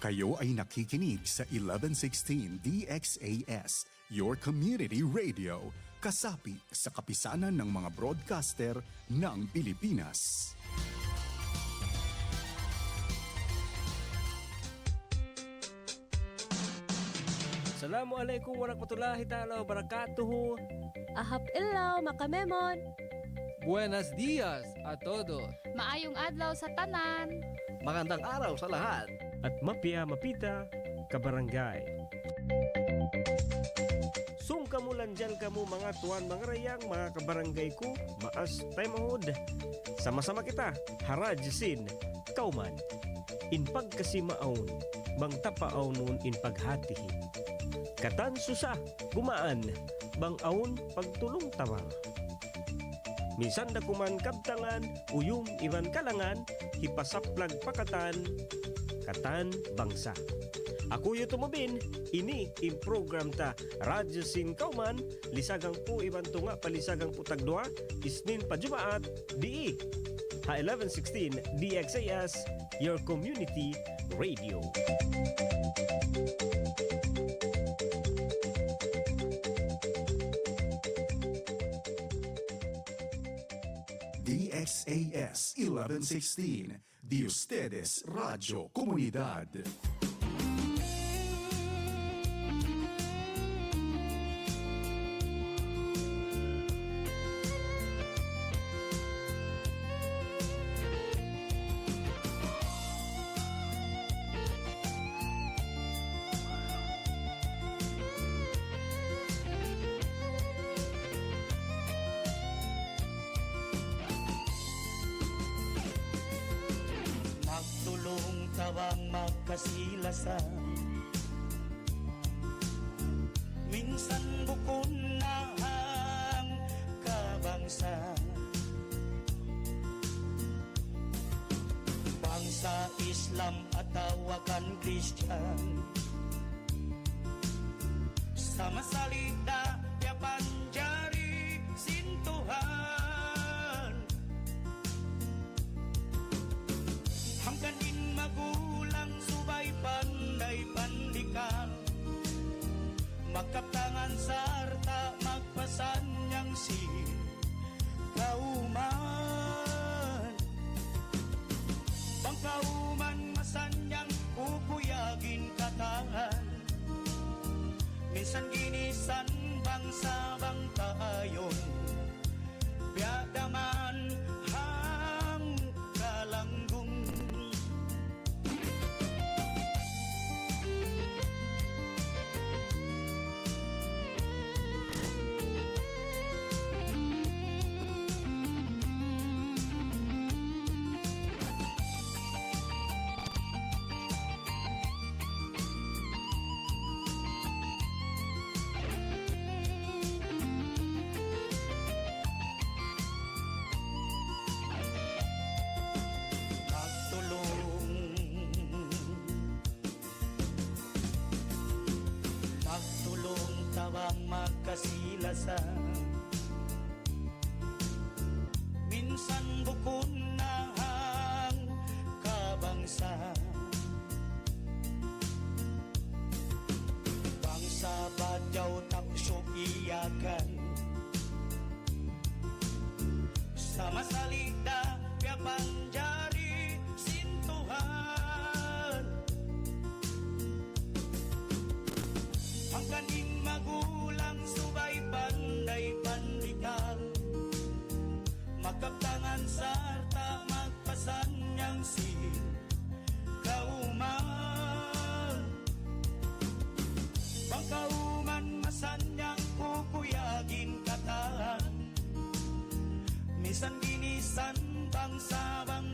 Kayo ay nakikinig sa 1116 DXAS, your community radio, kasapi sa kapisanan ng mga broadcaster ng Pilipinas. Assalamualaikum warahmatullahi ta'ala wabarakatuh. Ahap ilaw, makamemon. Buenos dias a todos. Maayong adlaw sa tanan. Magandang araw sa lahat. At mapia mapita kabarangay. Sung kamulan dyan kamo mga tuwan mga rayang mga kabarangay ko. Maas tayo mahod. Sama-sama kita harajisin kauman. Inpag kasi maaon bang tapaaw nun inpaghatihin. Katan susa gumaan bang aon pagtulong tawang. Minsan da kuman kabtangan uyum iwan kalangan hipasaplag pakatan katan bangsa. Ako yu tumubin, ini im program ta Radyo Sin Kauman, lisagang po iban tunga palisagang po tagdua, isnin pa Jumaat, di ha 1116 DXAS, your community radio. DXAS 1116, de ustedes Radio Comunidad. Tawang magkasilasan, minsan bukon na ang kabangsa. Bangsa Islam at tawakan Christian, sama salita yapan jari sintuhan. Hanggan din magulang subay panday pandikan, magkaptangan sarta magpasanyang si kauman. Bang kauman masanyang pupuyagin katangan, minsan ginisan bangsa bang tayon biadaman hang kalanggung. Magkasilasan, minsan bukon na ang kabangsa. Bangsa badyaw taksyo iyakan, sama salita piapan jari sintuhan. Hanggan din magulang subay panday pandikan, magkaptangan sarta magpasanyang si kauman. Bang kauman masanyang pupuyagin katan, misan ginisan bangsa bang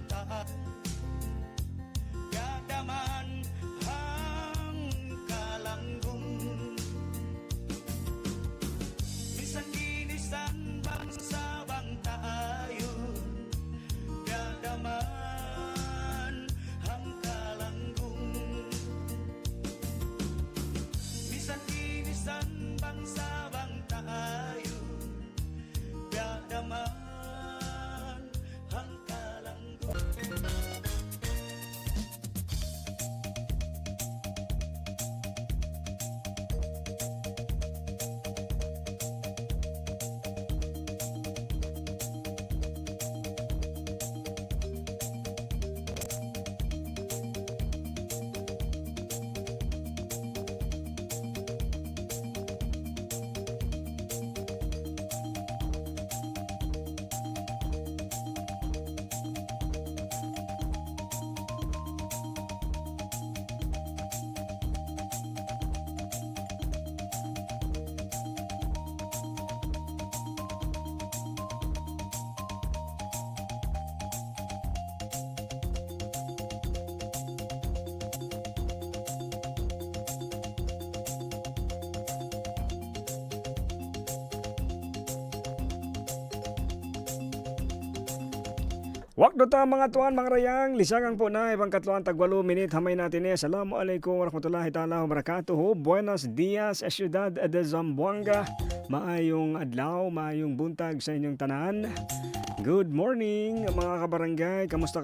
Wakdo ta mga tuan mga rayang, lisangang po na ibang katluan tag 8 minit hamay natin eh. Assalamualaikum warahmatullahi taala wabarakatuh. Buenos dias, Ciudad de Zamboanga. Maayong adlaw, maayong buntag sa inyong tanan. Good morning mga kabarangay. Kamusta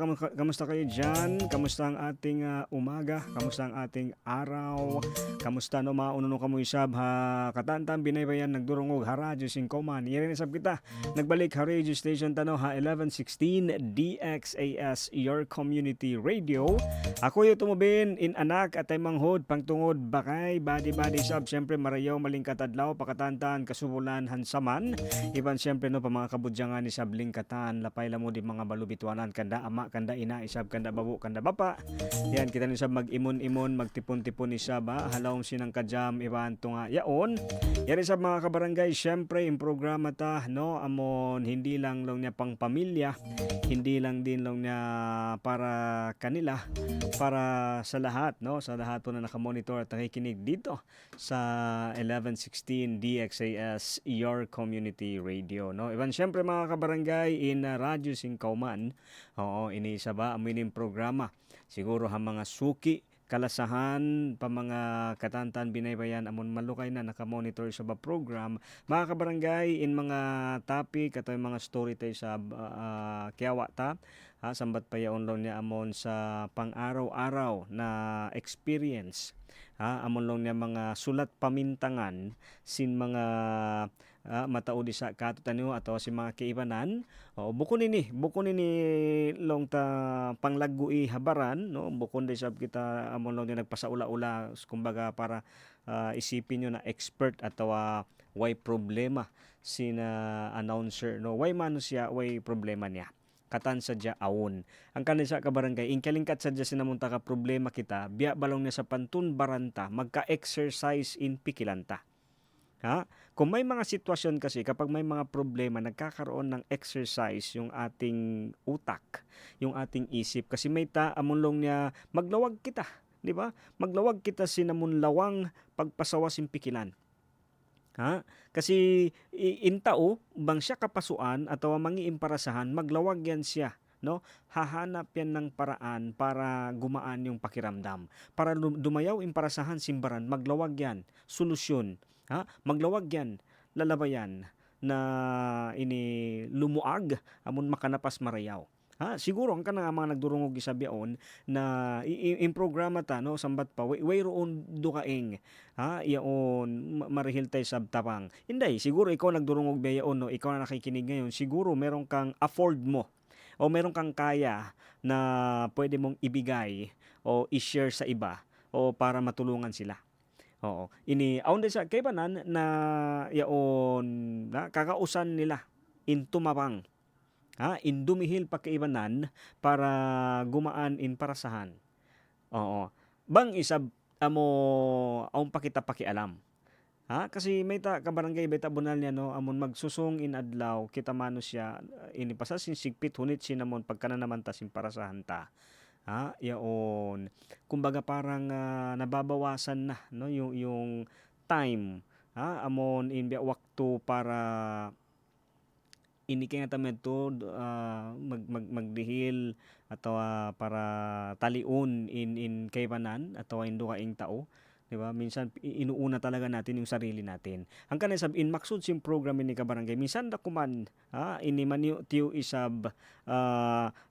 kayo dyan? Kamusta ang ating umaga? Kamusta ang ating araw? Kamusta no maununo kamo isab ha katantan binaybayan nagdurungog ha radyo singkoman. Iyan isab kita. Nagbalik ha radio station tano ha 1116 DXAS your community radio. Ako yung tumubin in anak at ay manghod pangtungod bakay badi sab syempre marayaw malingkat adlaw pakatantan kasubulan hansaman. Iban syempre no pa mga kabudyangan ni sabling lapay lamo di mga balubituanan kanda ama kanda ina isab kanda babu kanda bapa yan kita ni sab mag-imon-imon magtipon-tipon ni sab halawong sinang kajam iban tunga yaon yan isab mga kabarangay syempre in programa ta no amon hindi lang niya pang pamilya hindi lang din niya para kanila para sa lahat no sa lahat po na nakamonitor at nakikinig dito sa 1116 DXAS your community radio no iban syempre mga kabarangay in Radyo Singkauman. Oo, ini isa ba amining programa. Siguro ha mga suki, kalasahan, pa mga katantan binaybayan amon malukay na nakamonitor sa ba program. Mga kabarangay in mga topic at mga story tayo sa kiyawa ta. Sambat pa yaon lang niya amon sa pang-araw-araw na experience. Amon lang niya mga sulat pamintangan sin mga mataudi sa katutanyo ato si mga kaibanan bukon nini long ta panglagui habaran no bukon day sab kita amon long nagpasaula-ula kumbaga para isipin nyo na expert ato way problema sina announcer no way man siya way problema niya katan sadya awon ang kanisa ka barangay inkalingkat sadya sinamunta ka problema kita biya balong niya sa pantun baranta magka-exercise in pikilanta. Kung may mga sitwasyon kasi kapag may mga problema nagkakaroon ng exercise yung ating utak, yung ating isip kasi may amunlong niya maglawag kita, di ba? Maglawag kita sinamunlawang pagpasawas yung pikilan. Kasi intao bang siya kapasuan atau mangiimparasahan maglawag yan siya. No, hahanap yan ng paraan para gumaan yung pakiramdam. Para dumayaw imparasahan simbaran, maglawag yan, solusyon. Maglawag yan, lalabayan na ini lumuag amon makanapas marayaw. Siguro ang kanang mga nagdurungog isabyaon na in programa ta no sambat pa way roon dukaing iyaon marihil tay sabtapang. Inday siguro ikaw nagdurungog bayaon no ikaw na nakikinig ngayon siguro meron kang afford mo o meron kang kaya na pwede mong ibigay o i-share sa iba o para matulungan sila. Oo. Ini aun sa kaibanan na yaon na kakausan nila in tumapang. In dumihil pa kaibanan para gumaan in parasahan. Oo. Bang isab amo aun pa kita pakialam. Kasi may kabarangay beta bunal niya no amon magsusong in adlaw kita mano siya inipasa sin sigpit hunit sinamon pagkana naman ta sin parasahan ta. Yaon. Kumbaga parang nababawasan na no yung time amon inbiya waktu para inikay nga tamed to magdihil atau para taliun in kaybanan atau indo kaing tao. Diba? Minsan inuuna talaga natin yung sarili natin. Ang kanay sab in maksud sim program ni kabarangay minsan da kuman ini man tiyo isab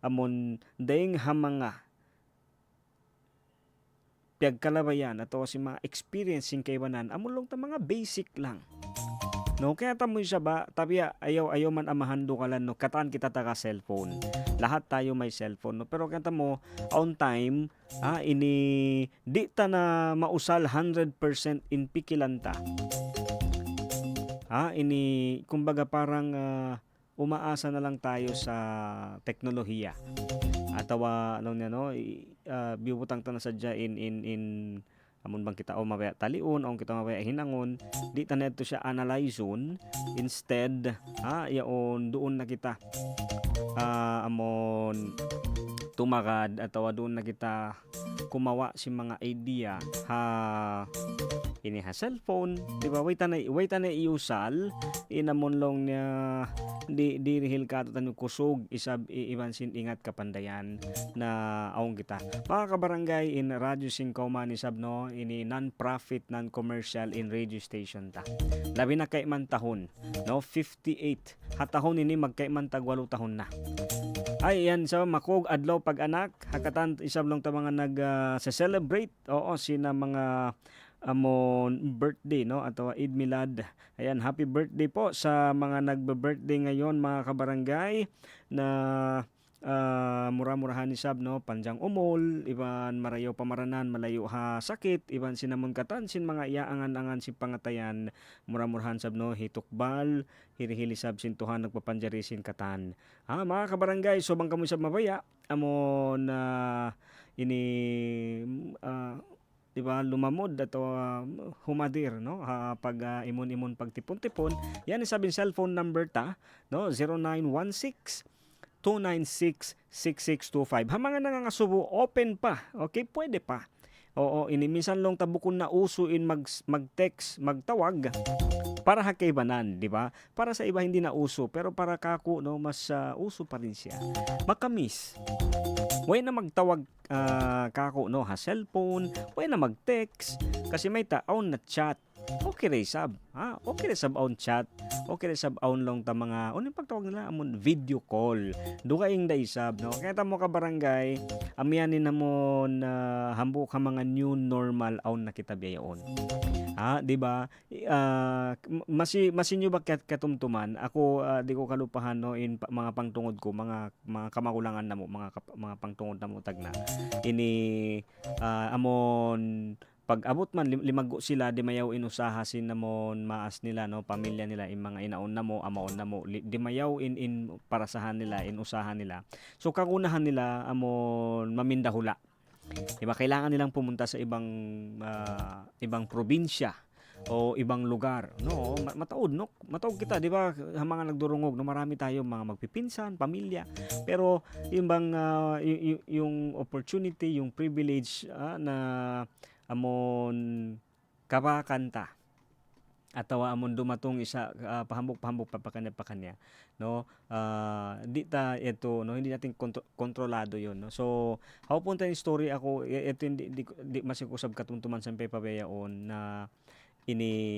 amon daing hamanga pagkalabayan ato si mga experience sing kaybanan amon lang ta mga basic lang. No, kaya tamo siya ba, tabi ayaw man amahando ka lang, no, kataan kita taga cellphone. Lahat tayo may cellphone, no, pero kaya mo, on time, ini, di ta na mausal 100% in pikilanta. Ini, kumbaga parang umaasa na lang tayo sa teknolohiya. Atawa, ano niya, no, bibutang ta na sadya in amon bang kita o mabaya taliun o kita mabaya hinangon di ta neto siya analyzeon instead yaon doon na kita amon tumakad atawa doon na kita kumawa si mga idea ini ha cellphone, di ba? Wait na iusal inamon long niya di rihil ka tanyo kusog isab iban sin ingat kapandayan na awong kita. Mga kabarangay in Radio Singkauman isab no ini non-profit non-commercial in radio station ta. Labi na kay man tahon no 58 hatahon ini magkay man tag 8 tahon na. Ay yan sa makog adlaw pag anak hakatan isab lang ta mga nag sa celebrate oo sina mga amon birthday no atau Eid Milad. Ayan, happy birthday po sa mga nagbe-birthday ngayon mga kabarangay na mura-murahan ni sab no panjang umol iban marayo pamaranan malayo ha sakit iban sinamon katan sin mga iaangan-angan si pangatayan mura-murahan sab no hitukbal hirihili sab sintuhan nagpapanjari sin katan mga kabarangay subang kamo sab mabaya amon ini di ba lumamod ato humadir no pag imon-imon pagtipon-tipon yan isabing cellphone number ta no 0916 296-6625. Mga nangangasubo, open pa. Okay, pwede pa. Oo, inimisan long tabukon na usuin mag-text, magtawag para hakaybanan, di ba? Para sa iba hindi na uso, pero para kako no mas uso pa rin siya. Makamis. Way na magtawag kako no ha cellphone, way na mag-text kasi may taon na chat. Okay rin sab. Okay rin sab on chat. Okay rin sab on long ta mga yung pagtawag nila amon video call. Dukaing da isab no. Kaya ta mo ka barangay, amiyanin namon hambo ka mga new normal on na kita biyaon. Di ba? Masinyo ba katumtuman? Ako di ko kalupahan no in mga pangtungod ko, mga kamakulangan namo, mga pangtungod namo tagna. Ini amon pag abot man limago sila di mayaw inusaha sin namon maas nila no pamilya nila in mga inaon namo amaon namo di mayaw in parasahan nila in usahan nila so kagunahan nila amon mamindahula diba kailangan nilang pumunta sa ibang probinsya o ibang lugar no mataod kita di ba mga nagdurungog no marami tayo mga magpipinsan pamilya pero yung bang yung opportunity yung privilege na amon kabakanta atawa amon dumatong isa pahambok pa kanya no di ta ito no hindi natin kontrolado yon no so how punta ni story ako ito di masikusab katumtuman sa pabayaon na ini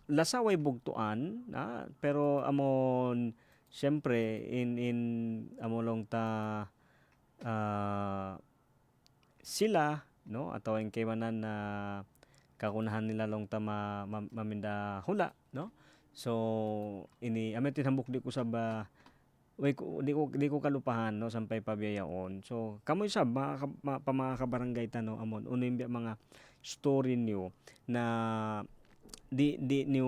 lasaway bugtuan pero amon syempre in amolong ta sila no atau ang kaymanan na kakunahan nila long ta maminda hula no so ini amet tinambok di ko sa di ko kalupahan no sampay pabiyaon so kamoy sab mga kabarangay tano amon uno mga story niyo na di niyo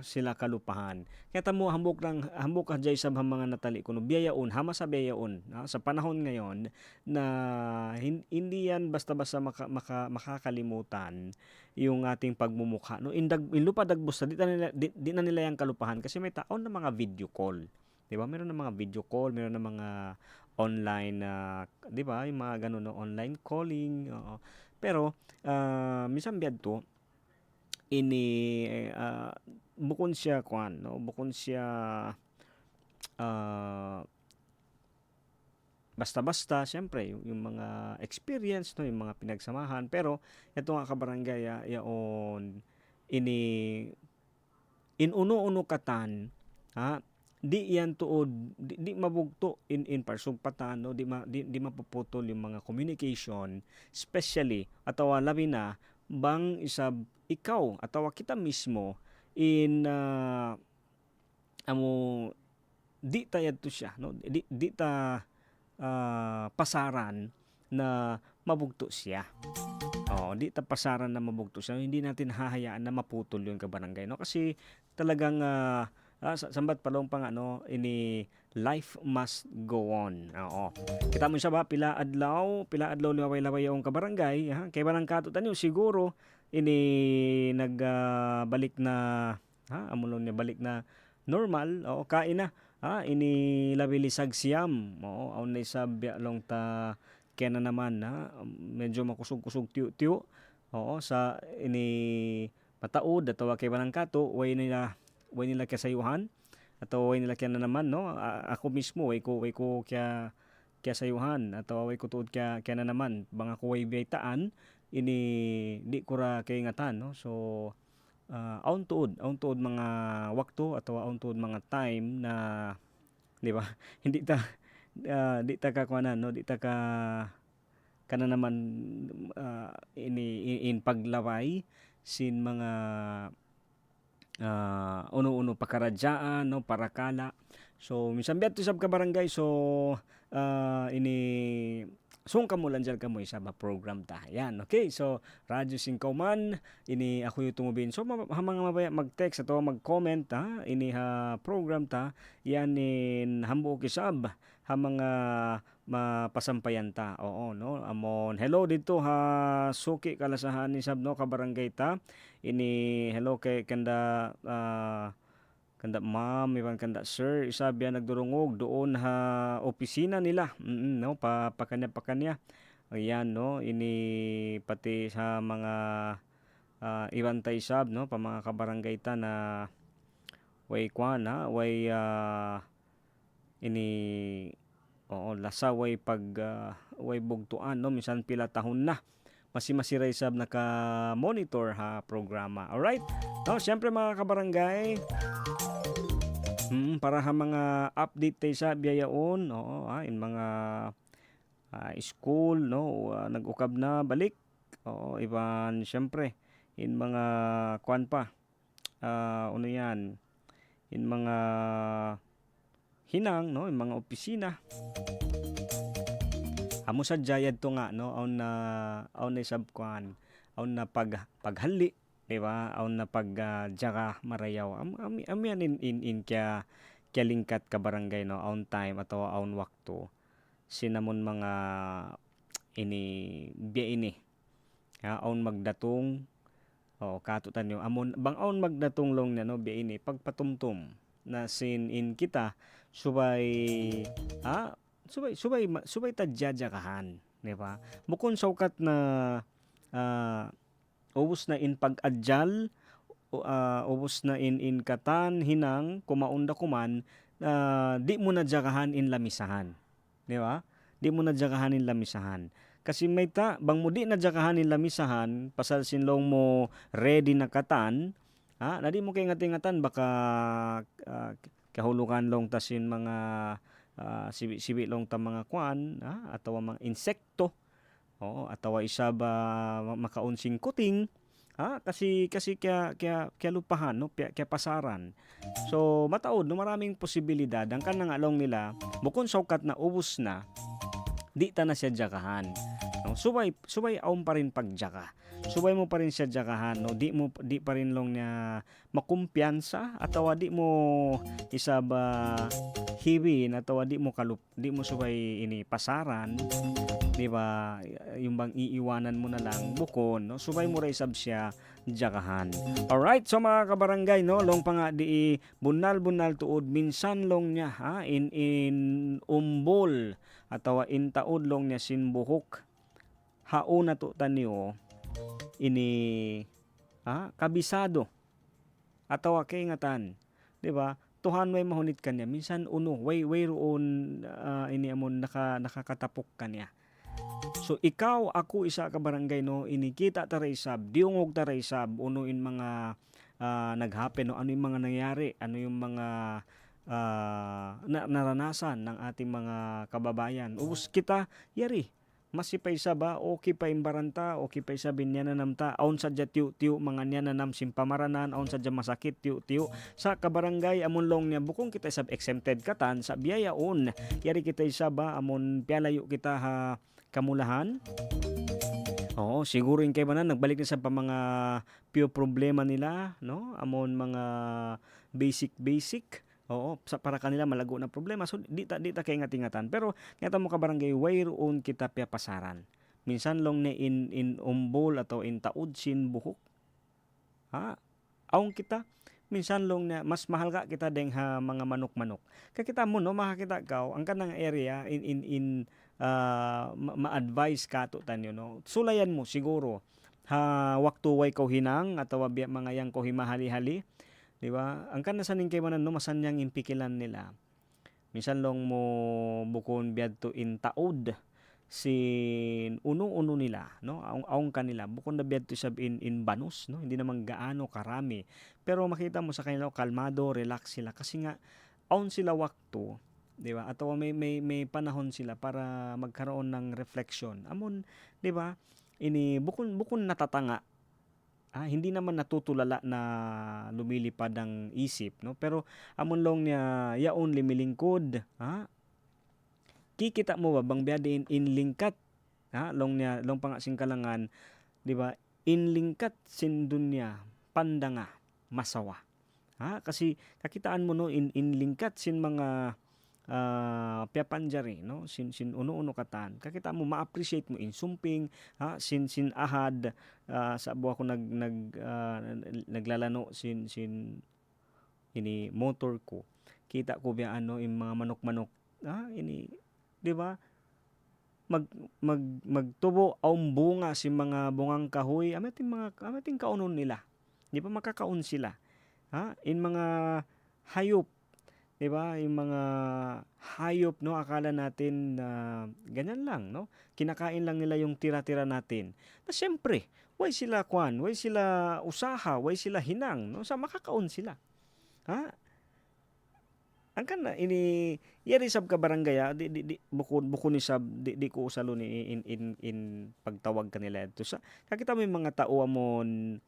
sila kalupahan kaya tamo hambok ka jay sa mga natali kuno biyaon hama sa biyaon sa panahon ngayon na hindi yan basta-basta makakalimutan yung ating pagmumukha no inlupa dagbos di na nila yang kalupahan kasi may taon na mga video call di ba meron na mga video call meron na mga online di ba yung mga ganun no online calling pero minsan biyad to ini bukod siya basta-basta siyempre yung mga experience no yung mga pinagsamahan pero ito nga kabarangay yaon ini inuno katan di yan tuod di mabugto in parsugpatan no di mapuputol yung mga communication especially ataw labi na bang isab ikaw atawa kita mismo in di ta yadto siya no di ta pasaran na mabugto siya di ta pasaran na mabugto siya hindi natin hahayaan na maputol yung kabarangay no kasi talagang sambat palong pa nga no ini life must go on. Kita mo siya ba pila adlaw liway-laway yung kabarangay kay barang kato tanyo siguro ini nagbalik na amulon niya balik na normal kain na ini labilisag siyam. Oo, aun na isabya long ta kaya na naman medyo makusog-kusog tiyo-tiyo. Oo, sa ini mataod at kay Balangkato, way nila kasayuhan atau way nila kaya na naman no. Ako mismo way ko kaya sayuhan atau way ko tuod kaya na naman bang ako way biyaitaan ini di ko ra kay ingatan no. So aun tuod mga wakto atau aun tuod mga time na di ba di ta ka kuanan no, di ta ka kana naman in paglaway sin mga uno-uno pakaradyaan no, parakala. So minsan biadto sab ka barangay, so ini sung kamulan dyan ka mo isa ba program ta. Yan, okay. So Radyo Singkauman, ini ako yung tumubin. So mga mabaya mag-text ato mag-comment ini ha program ta. Yan in hambo kisab ha mga mapasampayan ta. Oo no. Amon hello dito ha suki kalasahan ni sab no ka barangay ta. Ini hello kay kanda kanda ma'am, iban kanda sir, isabi nagdurungog doon ha opisina nila. No, pakanya. Ayan no, ini pati sa mga iban tay sab no, pa mga kabarangay ta na way kwana, way ini lasa way way bugtuan no, minsan pila tahon na. Masiray sab naka-monitor ha programa. Alright? No, siyempre mga kabarangay, para ha mga update tayo sa biyayaon, in mga school, no, nag-ukab na balik, iban, syempre, in mga kwan pa, ano yan, in mga hinang, no, in mga opisina, amo sa jayad to nga, no, aun na sabkuan, aun na paghali, di ba? Aun na jaka marayaw. Yan in kya lingkat ka barangay no, aun time atau aun waktu. Sinamon mga ini biya ini. Aun magdatong katutan nyo. Amon bang aun magdatong long na no biya ini pagpatumtum na sin in kita subay tadjadjakahan, di ba? Bukon saukat na ubos na in pag-adjal, ubos na in katan, hinang, kumaunda kuman, di mo na jakahan in lamisahan. Di ba? Di mo na jakahan in lamisahan. Kasi may bang mo di na jakahan in lamisahan, pasal sinlong mo ready na katan, na di mo kay ngati-ngatan, baka kahulukan long tasin mga sibi long ta mga kwan, atau mga insekto, atawa isa ba makaunsing kuting kasi kaya lupahan no kaya pasaran. So mataod no, maraming posibilidad ang kanang along nila bukon saukat na ubos na di ta na siya jakahan no, subay aum pa rin pagjaka, subay mo pa rin siya jakahan no, di pa rin long niya makumpiyansa atawa di mo isa ba hibin atawa di mo subay ini pasaran. Di ba? Yung bang iiwanan mo na lang bukon, no? Subay mo raisab siya jakahan. Alright, so mga kabarangay, no? Long pa nga di bunal tuod minsan long niya, in umbol atawa in taod long niya sinbuhok. Hauna to taniyo ini kabisado atawa kay ngatan. Di ba? Tuhan way mahunit kanya minsan uno way roon ini amon nakakatapok kanya. So ikaw, ako, isa ka barangay no, inikita taraysab, diungog taraysab, uno in mga naghappen no, ano yung mga nangyari, ano yung mga naranasan ng ating mga kababayan. Ubus kita, yari, masipay sa ba, okay pa imbaranta, okay pa isa binyananam ta, aun sadya tiyo mga nyananam simpamaranan, aun sadya masakit tiyo sa kabarangay amon long niya bukong kita isab exempted katan sa biyayaon, yari kita isa ba amon pialayo kita ha kamulahan. Siguro yung kay banan nagbalik na sa pa mga pure problema nila, no? Amon mga basic. Para kanila malago na problema. So di ta kay ngati-ngatan. Pero ngata mo ka barangay way roon kita pia pasaran. Minsan long na in umbol atau in taud sin buhok. Aong kita minsan long na mas mahal ka kita deng ha mga manok-manok. Kakita mo no makakita ka ang kanang area ma-advise ka to tanyo no. Sulayan mo siguro ha waktu way ko hinang atau mga yang ko himahali-hali, di ba? Ang kana saning kay manan no masanyang impikilan nila. Minsan long mo bukon biadto in taod sin uno-uno nila no aong kanila bukod na biadto sab in banos no hindi naman gaano karami pero makita mo sa kanila kalmado relax sila kasi nga aon sila wakto di ba at may panahon sila para magkaroon ng reflection amon di ba ini bukon natatanga hindi naman natutulala na lumilipad ang isip no pero amon long niya yaon limilingkod kikita mo ba bang biade in lingkat long pang sing kalangan di ba in lingkat sin dunya pandanga masawa kasi kakitaan mo no in lingkat sin mga piapanjari no sin uno-uno katan kakita mo ma-appreciate mo in sumping sin ahad sa buwa ko naglalano sin ini motor ko kita ko biya ano yung mga manok-manok ini di ba magtubo ang bunga si mga bungang kahoy amating kaunon nila di ba makakaon sila in mga hayop di ba yung mga hayop no akala natin na ganyan lang no kinakain lang nila yung tira-tira natin na syempre way sila usaha way sila hinang no sa makakaon sila ang kana ini yari sab ka barangay di bukod ni sab di ko usalo ni in pagtawag kanila to sa kakita mo yung mga tao amon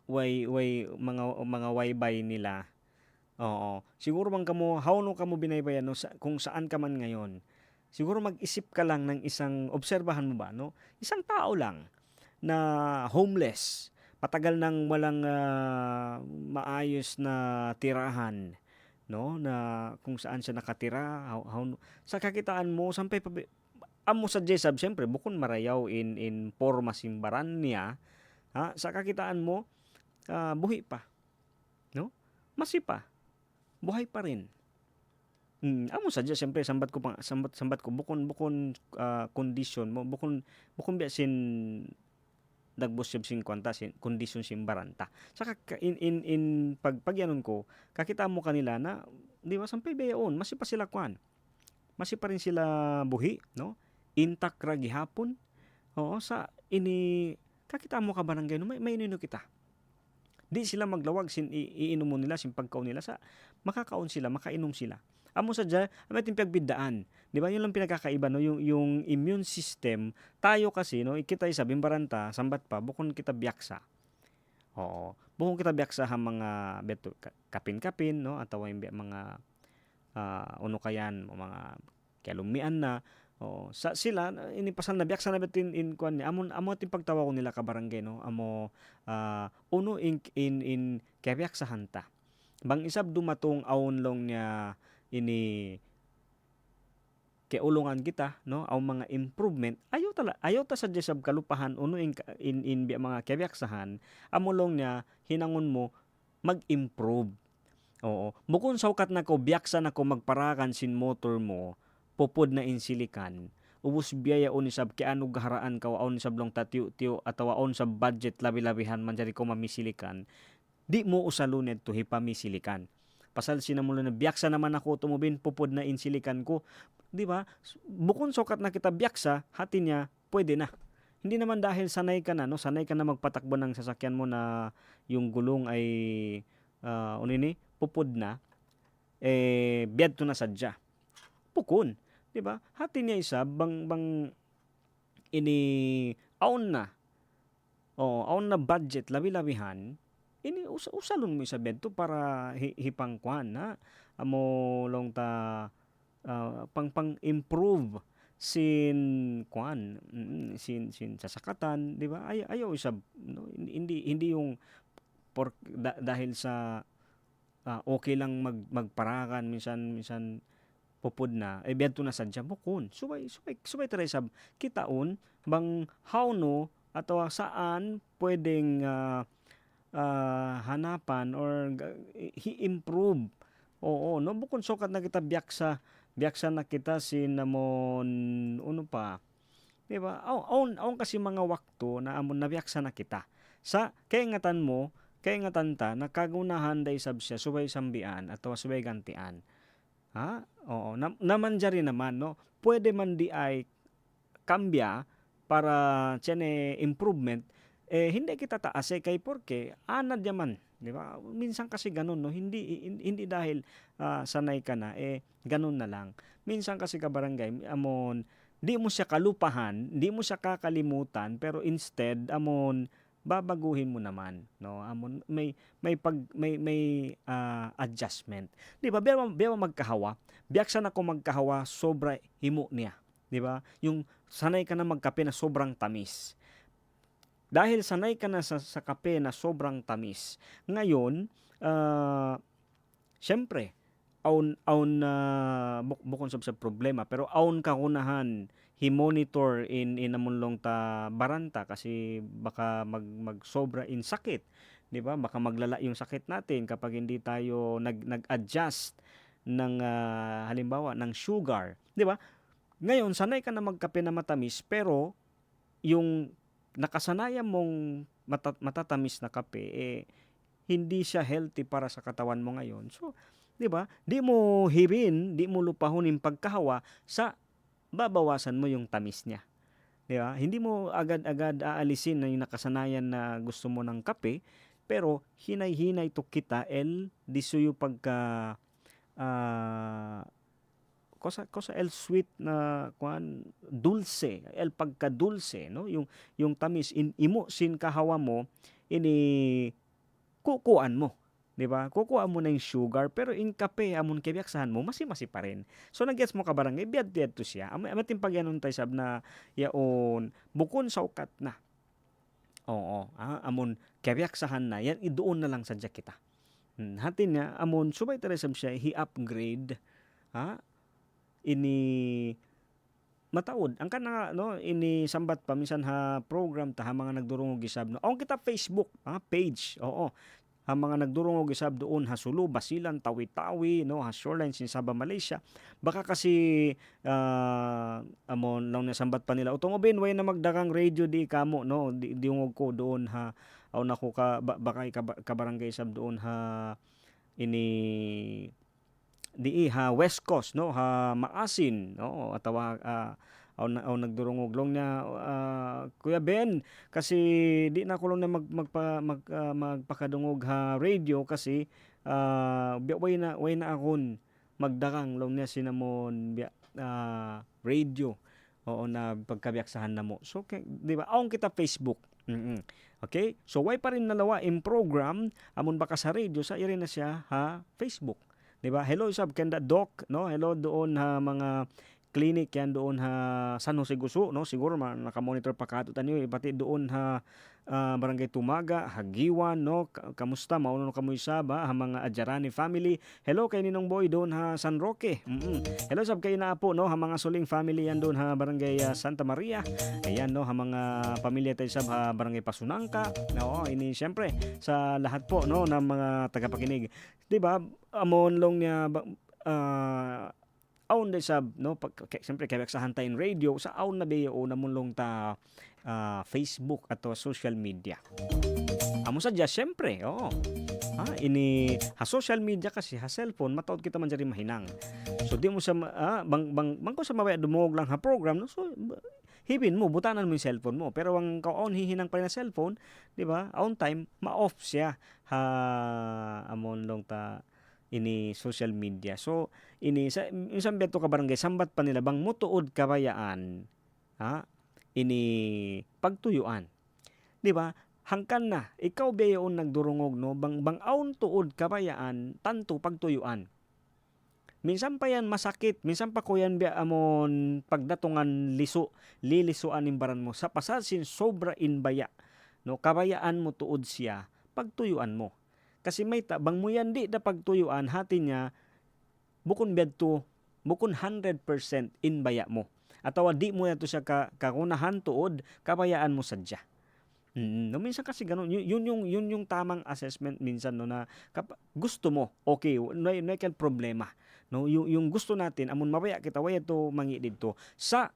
way mga waybay nila oo siguro man kamo hawno kamo binaybayan no kung saan ka man ngayon siguro mag-isip ka lang ng isang obserbahan mo ba no isang tao lang na homeless matagal nang walang maayos na tirahan no na kung saan siya nakatira sa kakitaan mo sampay amo sa Jesab siyempre bukon marayaw in forma simbaran niya sa kakitaan mo buhi pa no masipa buhay pa rin amo sa Diyos siyempre sambat ko bukon kondisyon mo bukon biya sin dagbos siyab 50 kondisyon simbaranta saka in pagyanon ko kakita mo kanila na di ba sampay bayaon masipa sila masipa rin sila buhi no intact ra gihapon oo sa ini kakita mo ka barangay no may inino kita di sila maglawag sin iinom mo nila sin pagkaon nila sa makakaon sila makainom sila amo sa dyan amating pagbiddaan di ba yun lang pinagkakaiba no yung immune system tayo kasi no ikitay sa bimbaranta sambat pa bukon kita biyaksa oo bukon kita biyaksa ha mga beto kapin no atawa yung mga uno kayan mga kalumian na sa sila inipasal na biyaksa na betin in kwan ni amo tin pagtawa ko nila ka barangay no amo uno in kabiyaksahan ta bang isab dumatong awon long niya ini keulungan kita no ang mga improvement ayaw ta sa Jesab kalupahan uno in mga kabiyaksahan amulong niya hinangon mo mag-improve oo bukon sa ukat na ko biyaksa na ko magparakan sin motor mo popod na insilikan ubos biyaya on sab kay ano gaharaan ka on sab long tatiyo atawa on sa budget labi-labihan man jari ko mamisilikan di mo usaluned to hipamisilikan pasal sinamulo na biyaksa naman ako tumubin pupod na insilikan ko di ba bukon sokat na kita biyaksa hati niya pwede na hindi naman dahil sanay ka na magpatakbo ng sasakyan mo na yung gulong ay pupod na biyadto na sadya pukon di ba hati niya isa bang ini aon na budget labi-labihan ini usalon mo isa bento para hipangkuan na amo long ta pang improve sin sin sasakatan di ba ayaw isa no? hindi yung dahil sa okay lang magparakan minsan pupod na biyadto na sadya bukon subay try sab kitaon bang how no atau saan pwedeng hanapan or improve. Oo, no bukod sukat na kita biyaksa na kita sinamon uno pa. Di ba? Aon kasi mga wakto na amon nabiyaksa na kita. Sa kaingatan ta nakagunahan day sab siya subay sambian at subay gantian. Ha? Oo, naman dyan rin naman, no? Pwede man di ay kambya para tiyan improvement, hindi kita taas kay porke anad yaman, di ba? Minsan kasi ganun, no? Hindi dahil sanay ka na, ganun na lang. Minsan kasi ka barangay, amon, di mo siya kalupahan, di mo siya kakalimutan, pero instead, amon, babaguhin mo naman, no? Amon may adjustment. Di ba? Biya magkahawa. Biyak na ko magkahawa sobra himo niya, di ba? Yung sanay ka na magkape na sobrang tamis. Dahil sanay ka na sa kape na sobrang tamis. Ngayon, syempre, aun bukon sa problema, pero aun ka kunahan hi-monitor in amunlong ta baranta kasi baka magsobra in sakit, 'di ba? Baka maglala yung sakit natin kapag hindi tayo nag-adjust ng halimbawa ng sugar, 'di ba? Ngayon sanay ka na magkape na matamis pero yung nakasanayan mong matatamis na kape hindi siya healthy para sa katawan mo ngayon. So, 'di ba? Di mo hirin, di mo lupahon yung pagkahawa sa babawasan mo yung tamis niya. Di ba? Hindi mo agad-agad aalisin na yung nakasanayan na gusto mo ng kape, pero hinay-hinay to kita di suyo pagka cosa el sweet na kuan dulce, el pagka dulce, no? Yung tamis imo sin kahawa mo ini kukuan mo. 'Di ba? Kukuha mo na yung sugar pero in kape amon kebiyaksahan mo masi pa rin. So nag-gets mo ka barangay biad to siya. Amatin pagyanon tay sab na yaon bukon sa ukat na. Oo, amon kebiyaksahan na yan iduon na lang sadya kita. Hatin nga amon subay tara sab siya hi-upgrade ini mataod ang kana no ini sambat pa minsan ha program ta ha mga nagdurong og gisab no. Kita Facebook page. Oo. Ang mga nagdurong og isab doon ha Sulu, Basilan, Tawi-Tawi, no, ha Shoreline, Sabah, Malaysia. Baka kasi amon lang nasambat pa nila. Utong ubin way na magdagang radio di kamo, no, di ungog ko doon ha aw nako ka baka ka barangay sab doon ha ini di ha West Coast, no, ha Maasin, no, atawa aw nagdurungog long niya Kuya Ben kasi di na ko lang na magpakadungog ha radio kasi way na akon magdarang long niya sinamon radio na pagkabiyaksahan na mo. So di ba aong kita Facebook. Okay? So way pa rin nalawa in program amon baka sa radio sa iri na siya ha Facebook. Di ba? Hello sab kenda doc, no? Hello doon ha mga clinic yan doon ha San Jose Gusu, no? Siguro naka-monitor pa kato tanyo pati doon ha Barangay Tumaga, Hagiwan, no? Kamusta? Mauno kamu isa ba? Ha mga Adjarani family. Hello kay Ninong Boy doon ha San Roque. Hello sab kay na po, no? Ha mga Suling family yan doon ha Barangay Santa Maria. Ayan, no? Ha mga pamilya tayo sab ha Barangay Pasunangka. No? Ini syempre sa lahat po, no? Ng mga tagapakinig. Diba? Amon long niya aun day sab no siyempre kaya sa hantayin radio sa aun na beyo na mulong ta Facebook at social media. Amo sadya siyempre ini ha social media kasi ha cellphone mataod kita man jari mahinang. So di mo sa bang ko sa mawaya dumog lang ha program no so hibin mo butanan mo yung cellphone mo pero ang kaon hihinang pa rin na cellphone di ba on time ma-off siya ha amon long ta ini social media. So ini sa isang beto ka barangay sambat pa nila bang mutuod kabayaan ini pagtuyuan. Di ba? Hangkan na ikaw beyon nagdurungog no bang aun tuod kabayaan tanto pagtuyuan. Minsan pa yan masakit, minsan pa ko yan amon pagdatungan lilisuan imbaran mo sa pasasin sobra inbaya. No kabayaan mo tuod siya pagtuyuan mo. Kasi may tabang mo yan di na pagtuyuan hati niya bukon 100% inbaya mo. Atawa di mo na to siya kakunahan tuod kabayaan mo sadya. No, minsan kasi ganun. Yun yung tamang assessment minsan no na gusto mo, okay, no kay problema. No, yung gusto natin amon mabaya kita way to mangi didto. Sa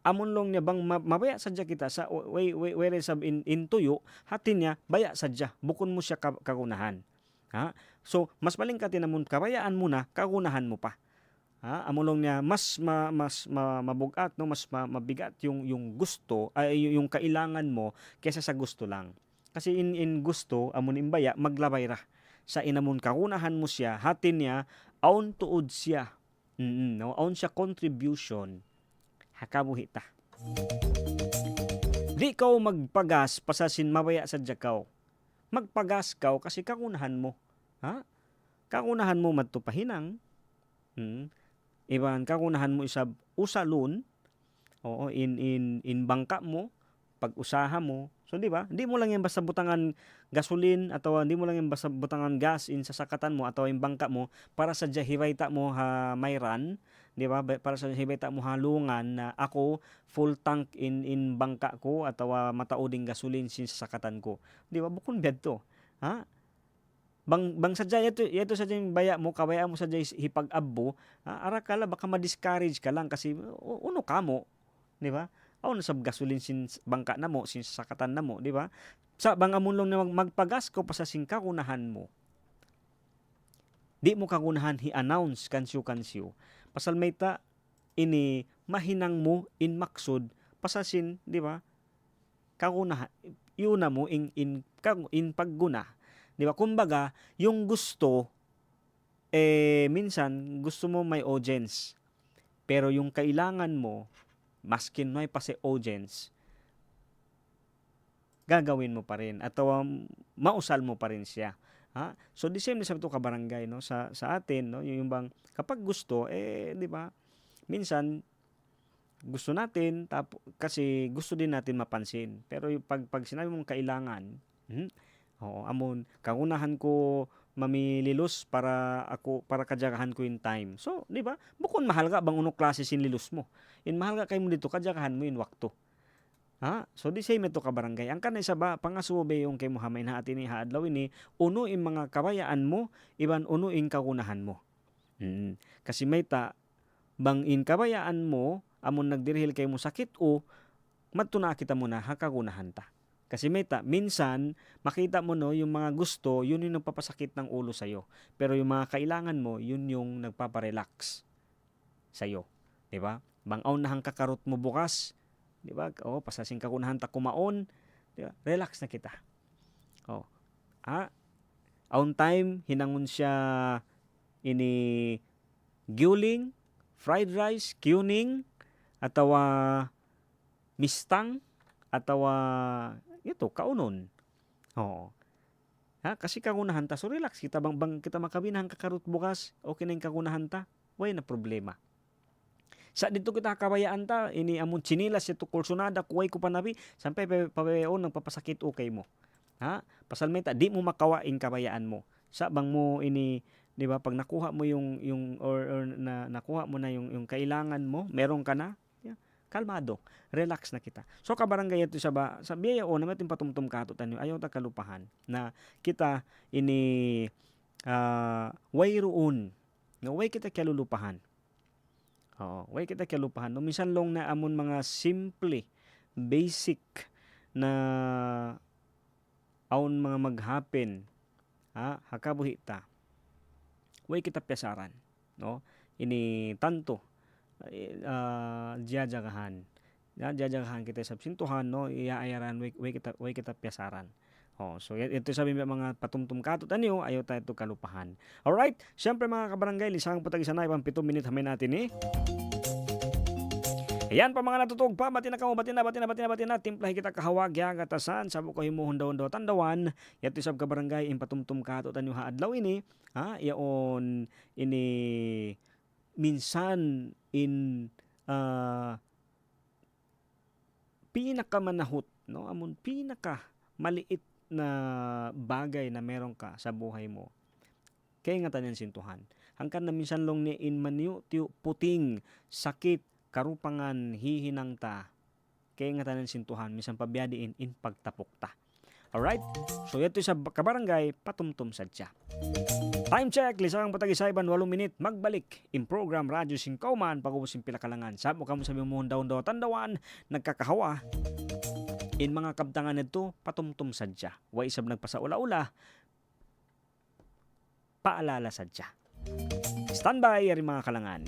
amon long niya bang mabaya sadya kita sa way sab in tuyo, hatin niya baya sadya. Bukon mo siya kagunahan. Ha? So, mas maling ka tinamon kabayaan mo na, kagunahan mo pa. Ha? Amulong niya mas mabugat no, mas mabigat yung gusto ay yung kailangan mo kaysa sa gusto lang. Kasi in gusto amon imbaya maglabay ra. Sa inamon kagunahan mo siya, hatin niya aun tuod siya. No, aun siya contribution. Hakabuhi ta. Di ka magpagas pasasin mabaya sa jakaw. Magpagas ka kasi kagunahan mo. Ha? Kagunahan mo madtupahinang. Iban kagunahan mo isab usalon. Oo, in bangka mo, pag-usaha mo. So di ba? Hindi mo lang yan basta butangan gasolin atau hindi mo lang yan basta butangan gas in sasakatan mo atau in bangka mo para sa hibayta mo ha mayran, di ba? Para sa hibayta mo halungan na ako full tank in bangka ko atau matauding gasolin sin sasakatan ko. Di ba? Bukon bedto. Ha? Bang sadya ito sadya yung baya mo, kabaya mo sadya hipag-abbo, ara kala baka ma-discourage ka lang kasi uno ka mo, di ba? Aw nasab gasolin sin bangka na mo, sin sakatan na mo, di ba? Sa bang amon lang na magpagas ko pa sa singkagunahan mo. Di mo kagunahan hi-announce kansyo. Pasal may ta ini mahinang mo in maksud pasasin, di ba? Kagunahan yuna mo in pagguna. Di ba? Kumbaga, yung gusto, minsan, gusto mo may audience. Pero yung kailangan mo, maskin may pa si audience, gagawin mo pa rin. At mausal mo pa rin siya. Ha? So, the same sa ito kabarangay, no? Sa atin, no? Yung bang, kapag gusto, di ba? Minsan, gusto natin, kasi gusto din natin mapansin. Pero yung pag sinabi mong kailangan, oo, amon kagunahan ko mamililos para kajagahan ko in time. So, di ba? Bukon mahal ka bang unong klase sin lilos mo. In mahal ka kay mo dito kajagahan mo in wakto. Ha? So, di same ito ka barangay. Ang kanay sa ba pangasube yung kay Muhammad na atin ni haadlaw ini uno in mga kabayaan mo, iban uno in kagunahan mo. Kasi may ta bang in kabayaan mo amon nagdirhil kay mo sakit o madtuna kita mo na hakagunahan ta. Kasi minsan, makita mo no, yung mga gusto, yun yung nagpapasakit ng ulo sa'yo. Pero yung mga kailangan mo, yun yung nagpaparelax sa'yo. Diba? Bangaw na hang kakarot mo bukas. Diba? O, pasasing kakunahan ta kumaon. Diba? Relax na kita. O. On time, hinangon siya ini guling, fried rice, cuning, atawa mistang, atawa ito, kaunon. Oo. Ha? Kasi kagunahan ta. So, relax. Kita bang kita makabinahang kakarot bukas, okay na yung kagunahan ta. Way na problema. Sa dito kita kabayaan ta, ini amon chinilas ito kulsunada, kuway ko panabi, sampay pabayaon, nagpapasakit okay mo. Ha? Pasal may ta, di mo makawain kabayaan mo. Sa bang mo ini, di ba, pag nakuha mo yung nakuha mo na yung kailangan mo, meron ka na, kalmado, relax na kita. So kabarangay ito sa biyaya o naman yung patumtum kato tanyo, ayaw ta kalupahan na kita ini way roon, way kita kalulupahan. Oo, way kita kalupahan. No, minsan long na amon mga simple, basic na aon mga mag-happen, hakabuhi ta. Way kita piasaran, no? Ini tanto jajagahan kita sa sintuhan no iaayaran way kita piasaran. So ito sabi mga patumtum kato tanyo ayo tayo to kalupahan. Alright, syempre mga kabarangay lisang putag isa na ibang 7 minute hamay natin Ayan pa mga natutog pa, bati na, timplahi kita kahawag, yagatasan, sabo ko himuhon daw tandawan, yato isab ka barangay, impatumtum ka, tanyo haadlaw ini, yaon, ini, minsan, pinakamanahot, no, amon pinaka maliit na bagay na meron ka sa buhay mo, kaya nga tanyan sintuhan, hangkan na minsan long ni in maniyo, puting, sakit, karupangan hihinang ta kay nga tanan sintuhan minsan pabiyadiin in pagtapok ta. Alright? So yato sa kabarangay patumtum sadya. Time check, lisang patagisayban 8 minit magbalik in program Radyo Singkauman pag-ubusin pila kalangan. Sab mo kamo sabi mo daw tandawan nagkakahawa in mga kabtangan nito patumtum sadya. Wa isab nagpasaula-ula paalala sadya. Standby yari mga kalangan.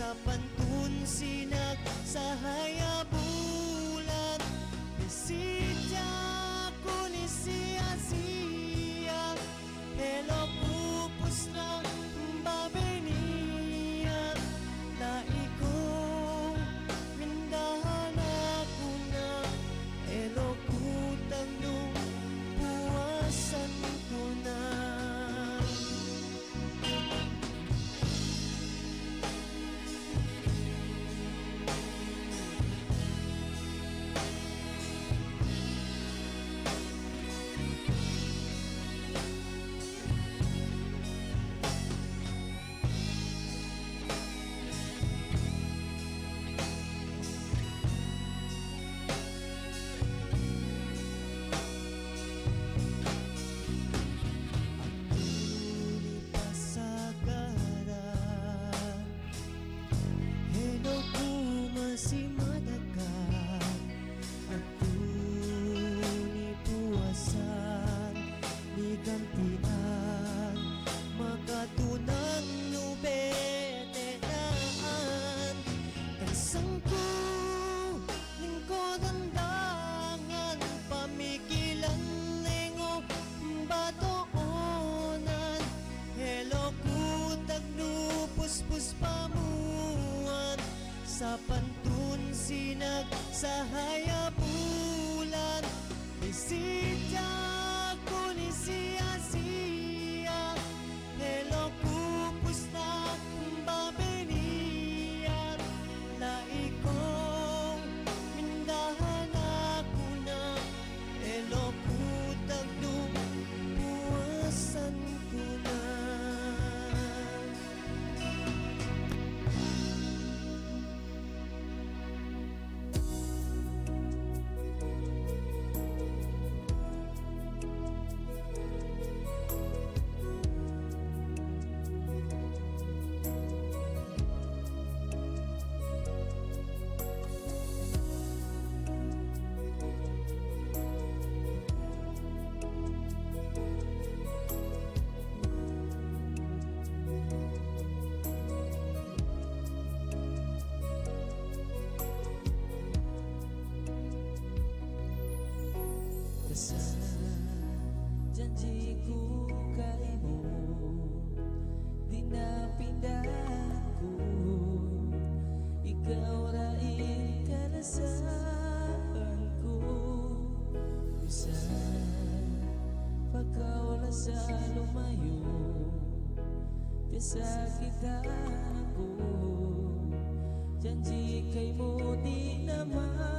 Sa pantun sinag sa hayabulan Bisita ko ni siya Hello pupus ng babeniya Laiko mindahan ako na Hello kutang nung puwasan ko na sa pantun sinag sa hayabulan Bisita ko ni siya Hello pupus na babeniyan Laikong mindahan ako Janji ko kay mo, di na pindago. Ikaw raing kalasahan ko. Bisan pagkaw na sa lumayo, kasakitan ako. Janji kay mo di na mauno.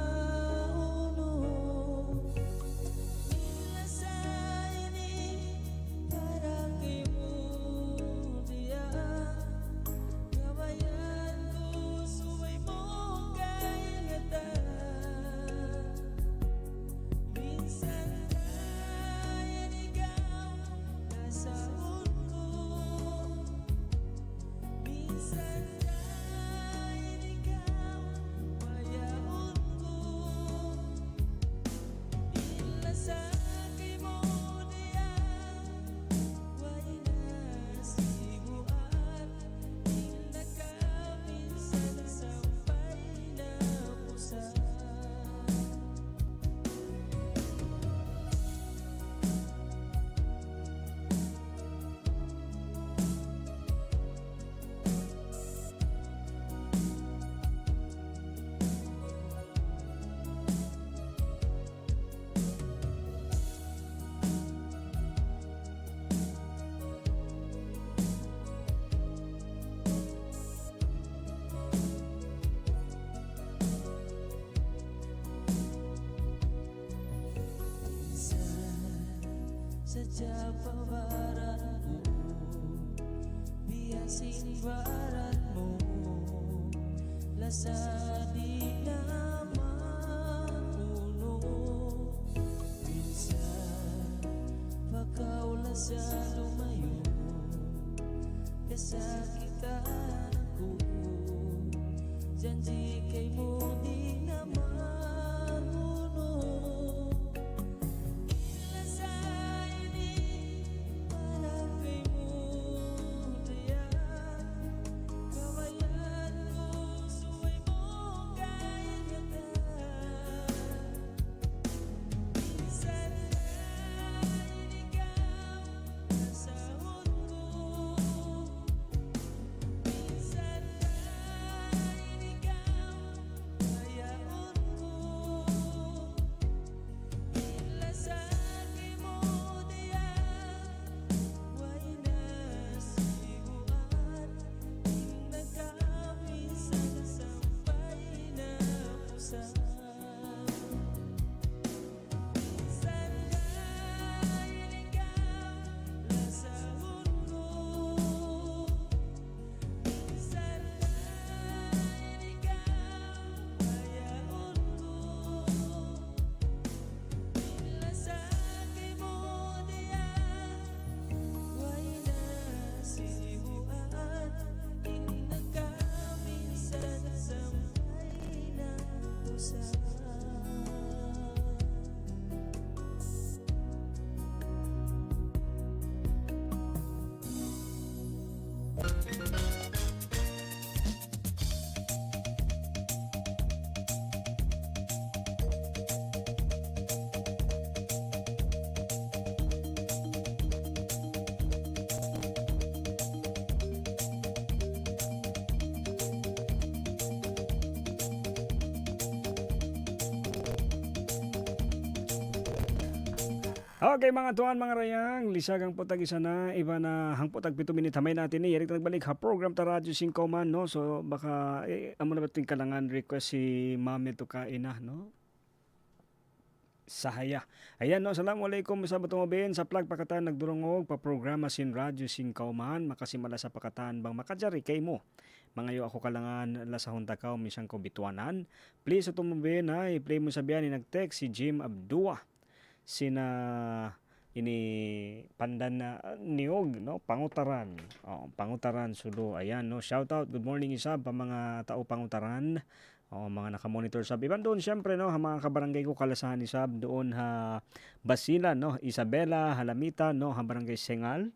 Sadya pawaran ko, biyasin barat mo, lasa di na mapuno. Minsan pagkaw lasa lumayo, kasakitan ako. Janji kay mo di na mapuno. Okay mga tuwan mga rayang, lisagang po tag-isa na, iba na hangpo tag 7 minute hamay natin ni Eric nagbalik ha program ta Radyo 5 man no. So baka amo na bating kalangan request si Mami to kaina no. Sahaya. Ayan no, assalamualaikum sa batong ben sa plug pakatan nagdurungog pa programa sin Radyo 5 man makasimala sa pakatan bang makajari kay mo. Mangayo ako kalangan la sa huntakaw misang ko bituanan. Please tumumben na i-play mo sa biyan ni nag-text si Jim Abdua. Sina ini pandan na niog no pangutaran pangutaran sulo ayan no shout out good morning isab pa mga tao pangutaran mga naka-monitor sab iban doon syempre no mga kabarangay ko kalasahan isab doon ha Basilan no Isabela Halamita no ha barangay Sengal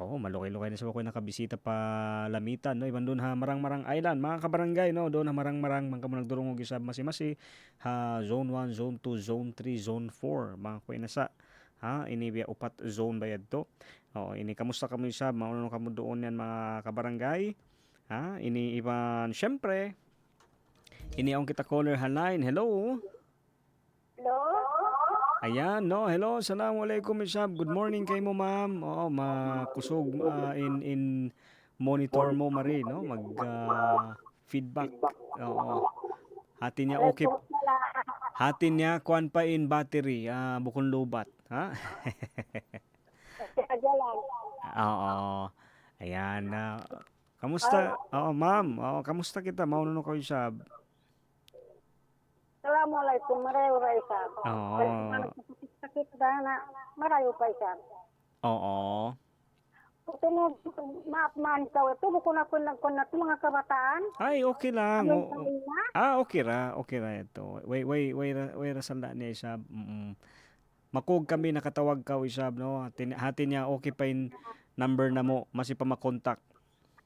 Oo, malukay-lukay na sa ako nakabisita pa Lamitan, no? Iban doon ha, Marang-Marang Island, mga kabarangay, no? Doon ha, Marang-Marang, mga kamunag durong isab masi-masi, ha, Zone 1, Zone 2, Zone 3, Zone 4, mga kuya nasa, ha, ini biya upat zone bayad to. Oo, ini kamusta kamo isab, mauna kamo doon yan mga kabarangay, ha, ini iban, syempre, ini ang kita caller line, hello? Hello? Ayan, no, hello, assalamualaikum isab, good morning kay mo ma'am, oo, makusog in monitor mo mari, no, mag feedback, oo, hati niya okay, hati niya kuan pa in battery, bukon lubat, ha? Jalan. Oo, ayan, kamusta, oo ma'am, oo, kamusta kita, mauno ko isab, Assalamualaikum, marayo pa isa. oo, Sakit na, marayo pa isa. oo, Tunog, maapman ikaw ito, bukun ako nagkon na ito, mga kabataan. ay, okay lang, Anong oo. kanina? Okay ra ito. Way ra sanda niya isab. Makog kami nakatawag ka isab no. Hati niya okay pa in number na mo, masi pa makontak.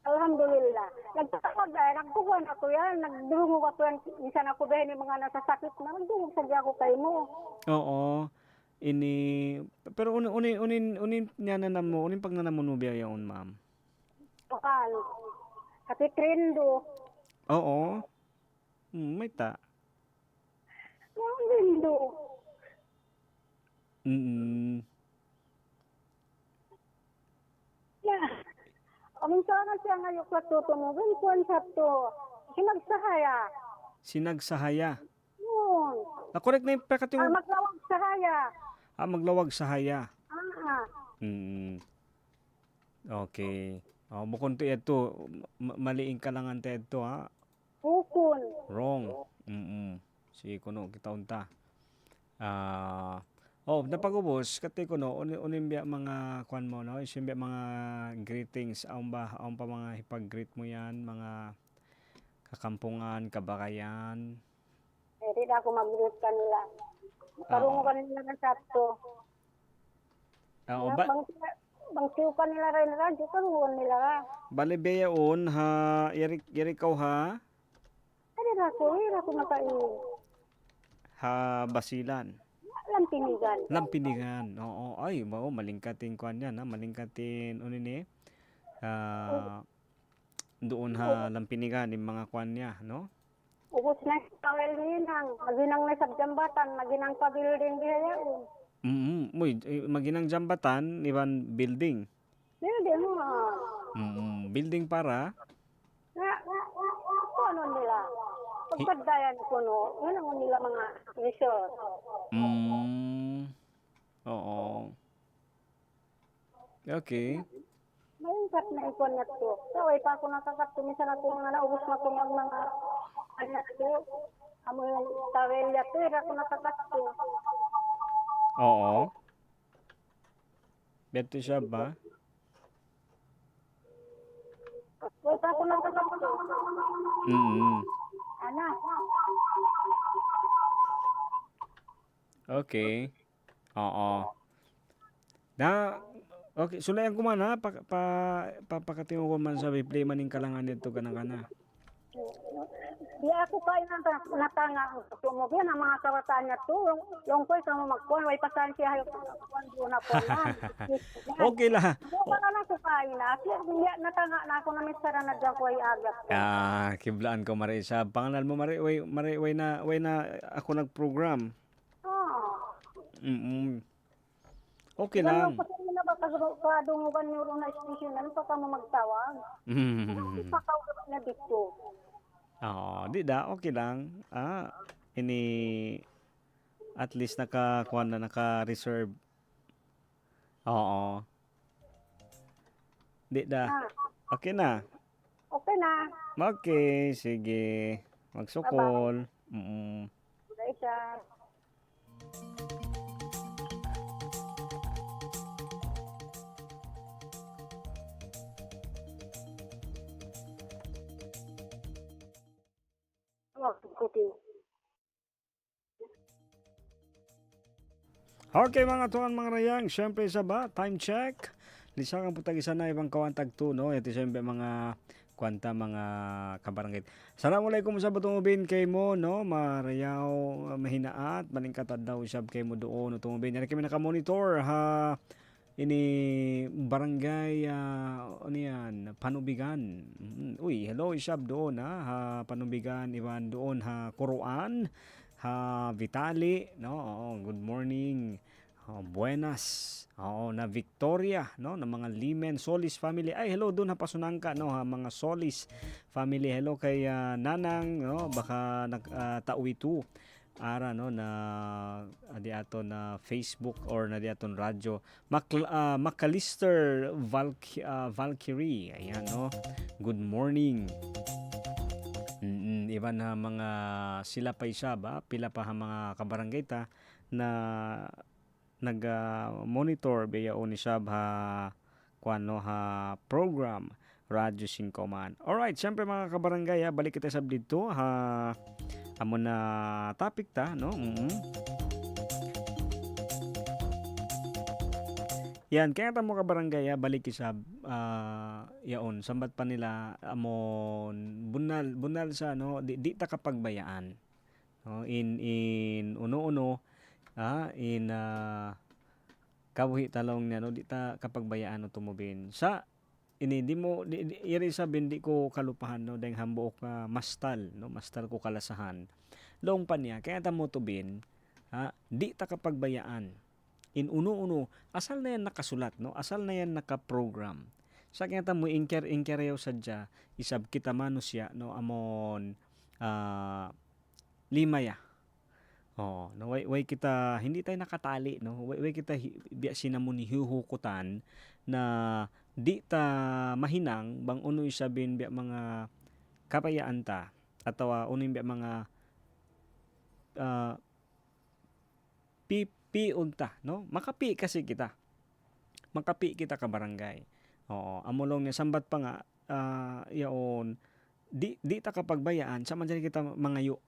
Alhamdulillah. Nagtatawag ay, nagbuwan ako yan, nagdungog ako yan, minsan ako dahil yung mga nasasakit na, nagdungog sa ako kay mo. Oo. Ini pero unin niya na namo, unin pag nanamo no biya yaon ma'am. Bakal. Kasi trendo. Oo. May ta. Ang lindo. Mm. Yeah. Aming sana siya ngayon sa tutunugin ko sa to. Sinagsahaya. Sinagsahaya. Yun. Na-correct na yung pekat yung Maglawag sahaya. maglawag sahaya. Ah. Okay. Oh, bukod to ito, maliing ka lang ante ito ha. Bukon. Wrong. Si kuno kita unta. Napagubos kati kuno unin biya mga kwan mo no, isimbiya mga greetings aon pa mga hipag-greet mo yan, mga kakampungan, kabakayan. Di na ako mag-greet kanila. Karungo kanila ng sakto. Oo, Bang siupan nila rin radyo, karungon nila ra. bale beya on ha, yari kaw ha, Hindi na ako makain. ha basilan. Lampinigan. Lampinigan. Oo, ay, malingkatin kwan yan ha, malingkatin unin doon ha lampinigan yung mga kwan niya, no? Ubus na sa tawel ninang. Maginang na sa jambatan, maginang pa building diya yun. Maginang jambatan, iban building. Hindi mo. Building para Ano nila? Pagpadayan ko no, yun ang nila mga resort. Oo. Okay. Maingkat na ikon na to. Kaway pa ako nakakatumisan ako nga naubos na ko mga anak ko. Amo yung tawel ya to, ako nakakato. Oo. Beto siya ba? Kaway pa ako nakakato. Ana. Okay. Oo. Okay, sulayan ko man ha, pakatimo ko man sa replay maning kalangan dito kana. Di ako kayo natanga gusto mo yan ang mga kawataan niya to. Yung ko sa magkuhan, way pasan siya yung kuhan na po na. Okay la. Ako na lang sa kain na. Natanga na ako na misara na dyan ko ay agad. Kiblaan ko mari sa pangalan mo mari way na ako nag-program. Okay lang. Kasi na ba kadungugan niyo rin na station na pa mo magtawag. Pakawag na dito. Di da, okay lang. Ini at least naka-reserve. Oo. Di da. Okay na. Okay na. Okay, sige. Magsukol. Isa. Okay mga tuan mga rayang, syempre isa ba? Time check. Lisa kang putag isa na ibang kawantag to, no? Ito siyempre mga kwanta mga kabarangay. Assalamualaikum sa batong kay mo, no? Marayaw mahinaat, malingkatad daw siyab kay mo doon. No, tumubin. Yan kami naka-monitor, ha? Ini barangay, ano yan, Panubigan. Uy, hello, siyab doon, ha? Panubigan, Ivan doon, ha? Kuruan, ha? Vitali, no? Oo, good morning. Buenas. Oo, na Victoria, no, ng mga Limen Solis family. Ay, hello doon ha pasunangka, no, ha, mga Solis family. Hello kay Nanang, no, baka nagtauwi ara, no, na di ato na Facebook or na di aton radyo. Macalister Valkyrie. Ayan, no. Good morning. Iba na mga sila pa isa ba, pila pa ha mga kabarangay ta na nag-monitor baya ni sab ha kuano ha program Radyo 5 man. Alright, syempre mga kabarangay, balik kita sab dito ha amon na topic ta, no? Yan, kaya tamo kabarangay, balik isab yaon sambat pa nila amon bunal sa, no, di ta kapagbayaan, no, in uno-uno in kabuhi talong niya, no, di ta kapag bayaan no tumubin sa ini di mo iri sabihin di ko kalupahan, no, dahil hambuok mastal, no, mastal ko kalasahan long pa niya kaya ta mo tubin, di ta kapag bayaan in uno asal na yan nakasulat, no, asal na yan nakaprogram sa kaya ta mo inker sadya isab kita manos ya, no, amon limaya. Oh, no, way kita hindi tayo nakatali, no. Way kita biya sinamon hihukutan na di ta mahinang bang uno isabin biya mga kapayaan ta atawa uno biya mga pipiun ta, no. Makapi kasi kita. Makapi kita ka barangay. Oo, amulong ni sambat pa nga yaon di ta kapagbayaan sa man kita mangayo.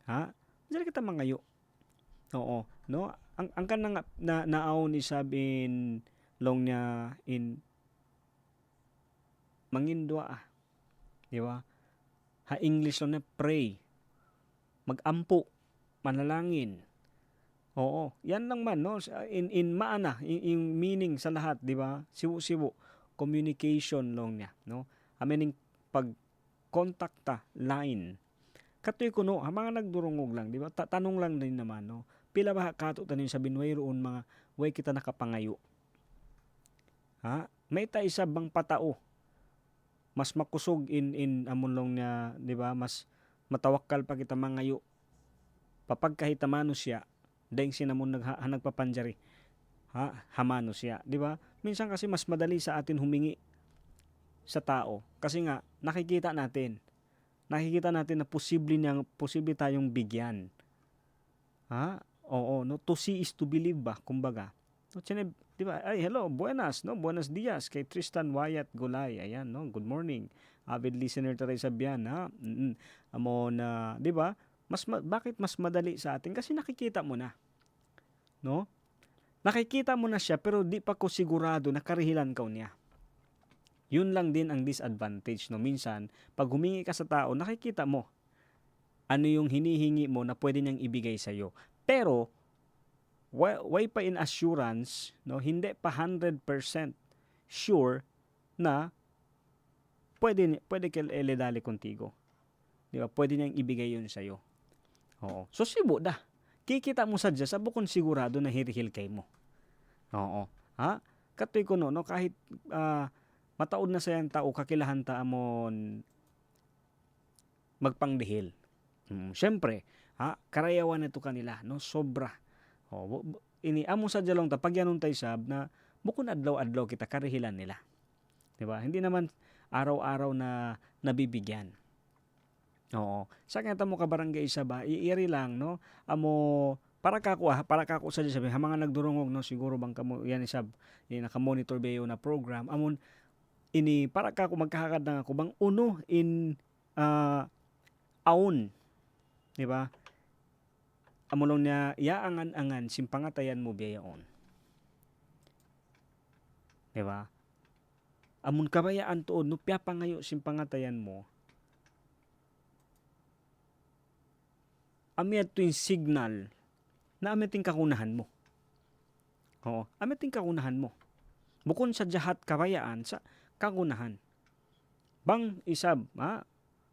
Ha? Diyan kita mangayo. Oo, no? Ang kanang naaw ni sabin long niya in mangindwa, di ba? Ha English lang na pray. Magampo, manalangin. Oo, yan lang man, no? In maana yung meaning sa lahat, di ba? Siwo communication long niya, no? Amening pag kontakta line. Katoy kuno, mga nagdurungog lang, di ba? Tanong lang din naman, no? Pila ba kato tanin sa binway roon mga way kita nakapangayo. Ha? May ta isa bang patao. Mas makusog in amunlong niya, di ba? Mas matawakkal pa kita mangayo. Papagkahita manos siya, dahil sinamon nagpapanjari. Ha? Hamanos siya, di ba? Minsan kasi mas madali sa atin humingi sa tao kasi nga nakikita natin na posible tayong bigyan. Ha? Oo, no, to see is to believe ba, kumbaga. No, tiyan, di ba? Ay, hello, buenas, no? Buenos dias kay Tristan Wyatt Gulay. Ayan, no? Good morning. Avid listener tayo sa biyan, ha? Amo na, di ba? Bakit mas madali sa atin? Kasi nakikita mo na. No? Nakikita mo na siya pero di pa ko sigurado na karihilan ka niya. Yun lang din ang disadvantage, no? Minsan, pag humingi ka sa tao, nakikita mo ano yung hinihingi mo na pwede niyang ibigay sa iyo. Pero way pa in assurance, no? Hindi pa 100% sure na pwede ka eledali contigo. Di ba? Pwede niyang ibigay yun sa iyo. Oo. So sibo da. Kikita mo sadya sa bukon sigurado na hirihil kay mo. Oo. Ha? Katoy ko no, kahit mataod na sayang tao, kakilahan ta amon magpangdihil. Siyempre, karayawan nito kanila, no? Sobra. Ini amo sa jalong ta, pagyanon tayo sab na bukon adlaw-adlaw kita karihilan nila. Diba? Hindi naman araw-araw na nabibigyan. Oo. Sa kanya mo ka barangay isa ba, iiri lang, no? Amo, para kako sa sabi, mga nagdurungog, no? Siguro bang kamo, yan isab, naka-monitor ba yun na program, amon, ini para ka ako magkakakad na ako bang uno in aon, di ba? Amulong niya iaangan-angan simpangatayan mo biyaon. Di ba? Amun kabayaan tuod no piya pangayo sim pangatayan mo. Ami ato yung signal na ami ting kakunahan mo. Oo, ami ting kakunahan mo. Bukon sa jahat kabayaan sa kakunahan. Bang isab,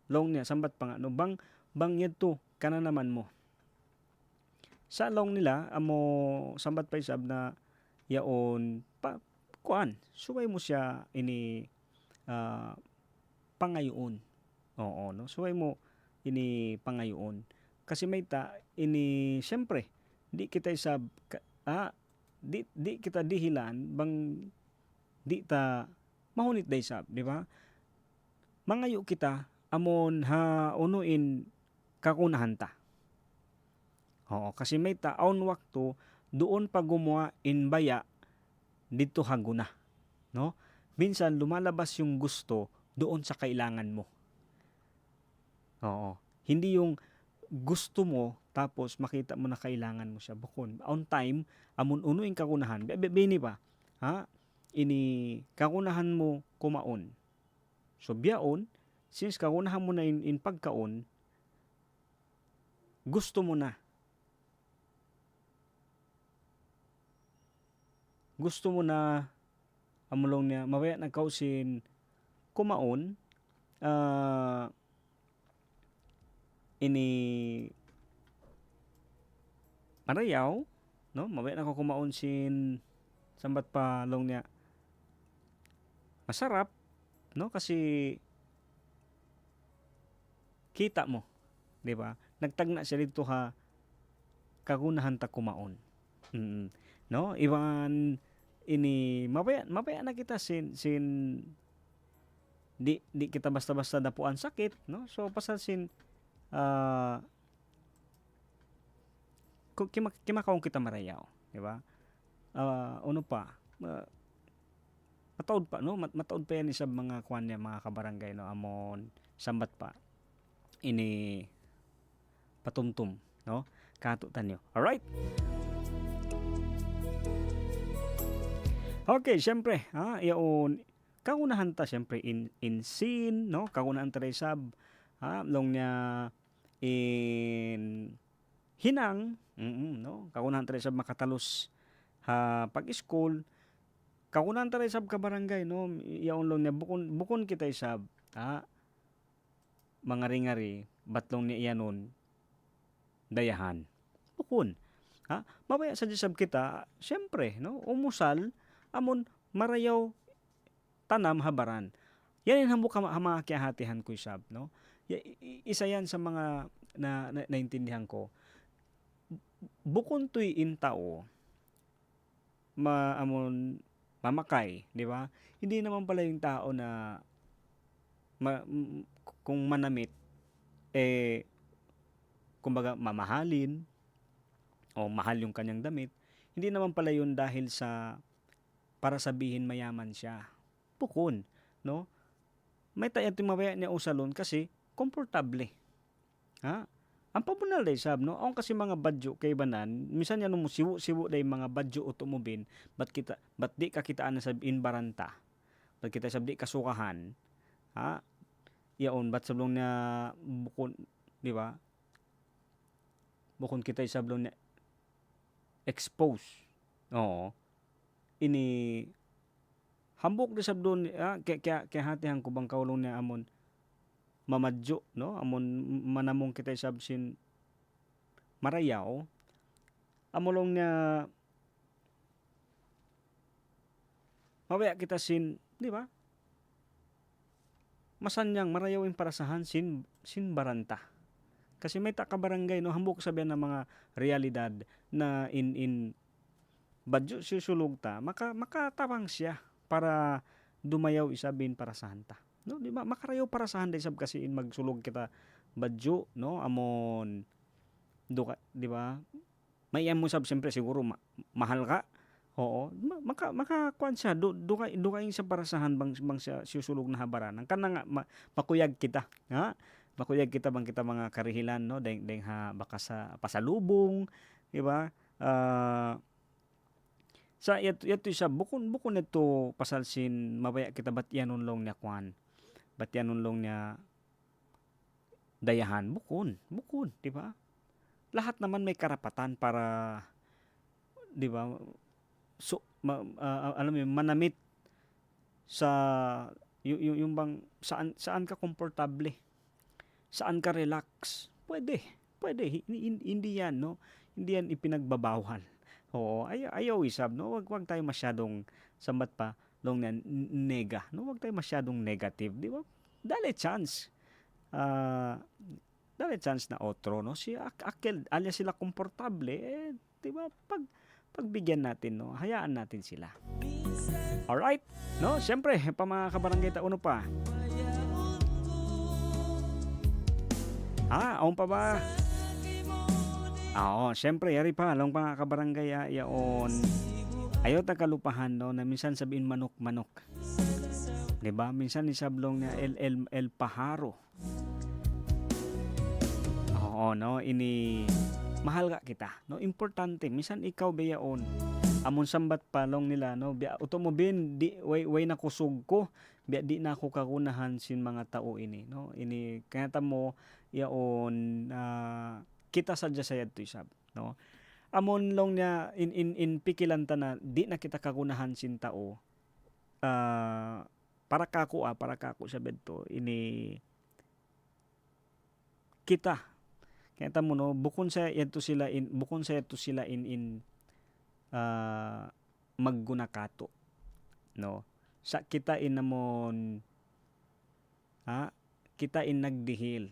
long niya sambat pa nga no bang yadto kana naman mo. Sa long nila amo sambat pa isab na yaon kuan, suway mo siya ini pangayoon. Oo, no? Suway mo ini pangayoon. Kasi may ta ini syempre di kita isab di kita dihilan bang di ta mahunit day sab, di ba? Mangayo kita amon ha unuin kakunahan ta. Oo, kasi may ta aun wakto doon pa gumawa inbaya dito haguna, no? Minsan lumalabas yung gusto doon sa kailangan mo. Oo. Hindi yung gusto mo tapos makita mo na kailangan mo siya. Bukon on time amon unuing kakunahan. Bini ba? Ini kakunahan mo kumaon. So biyaon since kakunahan mo na in pagkaon gusto mo na. Gusto mo na amulong niya mawaya nagkausin kumaon ini marayaw no mawaya na ko kumaon sin sambat pa long niya masarap no kasi kita mo di ba nagtagna siya dito ha kagunahan ta kumaon no iban ini mabaya na kita sin di kita basta-basta dapuan sakit no so pasal sin kimakaon kita marayaw di ba ano pa mataod pa no mataod pa yan sa mga kwan niya mga kabarangay no amon sambat pa ini patumtum no katutan nyo alright. Okay, syempre, yaon kagunahan ta syempre in scene, no? Kagunahan ta sab long niya in hinang, no? Kagunahan ta sab makatalos pag-school. Kagunahan ta sab ka barangay, no? Yaon long niya bukon kita sab, mga ringari batlong niya yanon dayahan. Bukon. Mabaya sa sab kita, syempre, no? Umusal amon marayaw tanam habaran. Yan yung hambuk mga kiyahatihan ko isab, no? Isa yan sa mga naintindihan ko. Bukon to'y intao amon mamakay, di ba? Hindi naman pala yung tao na kung manamit kumbaga mamahalin o mahal yung kanyang damit. Hindi naman pala yun dahil sa para sabihin mayaman siya. Bukon, no? May tayo mabaya niya usalon kasi komportable. Ang pabunal day sab, no? Ang kasi mga badyo kay banan, minsan yan mo siwu day mga badyo utumubin, bat di ka kitaan na sab inbaranta. Bat kita sab di kasukahan. Yaon bat sablong na bukon, di ba? Bukon kita sablong na expose. Oo. Ini hambok di sabdon kaya hatihan ko bang kaulong niya amon mamadyo no amon manamong kita sabsin marayaw amolong niya mabaya kita sin di ba masanyang marayawin parasahan sin baranta kasi may barangay no hambok sabihan ng mga realidad na in badyo susulog ta makatawang siya para dumayaw isabin para sa hanta no di ba makarayaw para sa handa isab kasi in magsulog kita badyo no amon duka di ba may mo sab siyempre siguro mahal ka oo makakuan siya duka sa parasahan bang siya susulog na habaran ang kana nga makuyag kita makuyag kita bang kita mga karihilan no deng ha baka sa pasalubong di ba Sa yato sa bukon ito pasalsin mabaya kita batyanon long niya kwan. Batyanon long niya dayahan bukon, di ba? Lahat naman may karapatan para, di ba? So, alam mo, manamit sa yung bang saan ka komportable, saan ka relax, pwede, hindi yan, no? Hindi yan ipinagbabawal. Oo, ayaw isab, no? Wag tayo masyadong sambat pa long na nega, no? Wag tayo masyadong negative, di ba? Dali chance na otro, no? Si Akel, alias sila komportable, di ba? Pagbigyan natin, no? Hayaan natin sila. Alright? No? Siyempre, pa mga kabarangay uno pa. Aon pa ba? Oo, siyempre, yari pa, long mga kabarangay, yaon. Ayaw kalupahan, no? Na minsan sabihin manok. Diba? Minsan isablong na el paharo. Oo, no? Ini mahal ka kita, no? Importante. Minsan ikaw bayaon. Amon sambat palong nila, no? Biya utomobin di way na kusog ko. Biya di na ako kakunahan sin mga tao ini, no? Ini kaya mo yaon kita sadya sayad to isab, no? Amon long niya in pikilanta na di na kita kakunahan sin tao. Para kako sa bedto ini kita kaya mo no bukon sa yato sila in maggunakato, no? Sa kita in namon kita in nagdihil,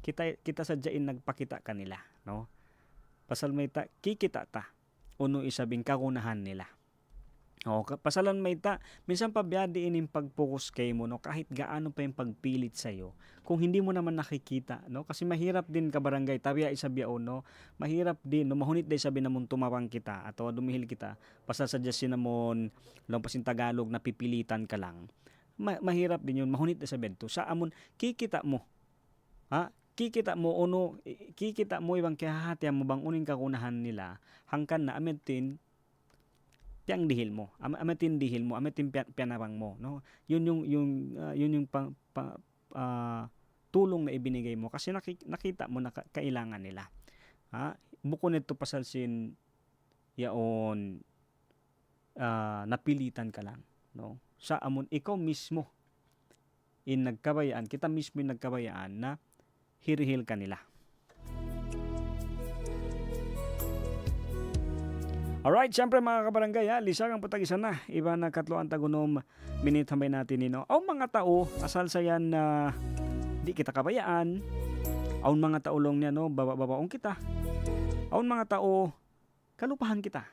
kita sadya in nagpakita kanila, no? Pasal may ta kikita ta uno isabing kakunahan nila. O, pasalan may ta, minsan pabiyadi ining pag-focus kay mo, no? Kahit gaano pa yung pagpilit sa'yo, kung hindi mo naman nakikita, no? Kasi mahirap din kabarangay, tabiya isabiao, no? Mahirap din, no? Mahunit day sabi namon tumawang kita, atau dumihil kita, pasasadyasin namon, lampasin Tagalog, napipilitan ka lang. Mahirap din yun, mahunit day sabi to. Sa amon, kikita mo, kikita mo ibang kihahatiyan mo bang uning kakunahan nila, hangkan na ametin, yang dihil mo, amatin pianabang mo, no? Yun yung tulong na ibinigay mo kasi nakita mo na kailangan nila. Bukod nito pasalsin yaon napilitan ka lang, no? Sa amon ikaw mismo kita mismo in nagkabayaan na hirihil ka nila. Alright, siyempre mga kabarangay, lisang ang patagisan na. Iba na katlo ang tagunom, minute hambay natin nino. Aw mga tao, asal sayan na di kita kabayaan. Aw mga tao long niya, no, babaong kita. Aw mga tao, kalupahan kita.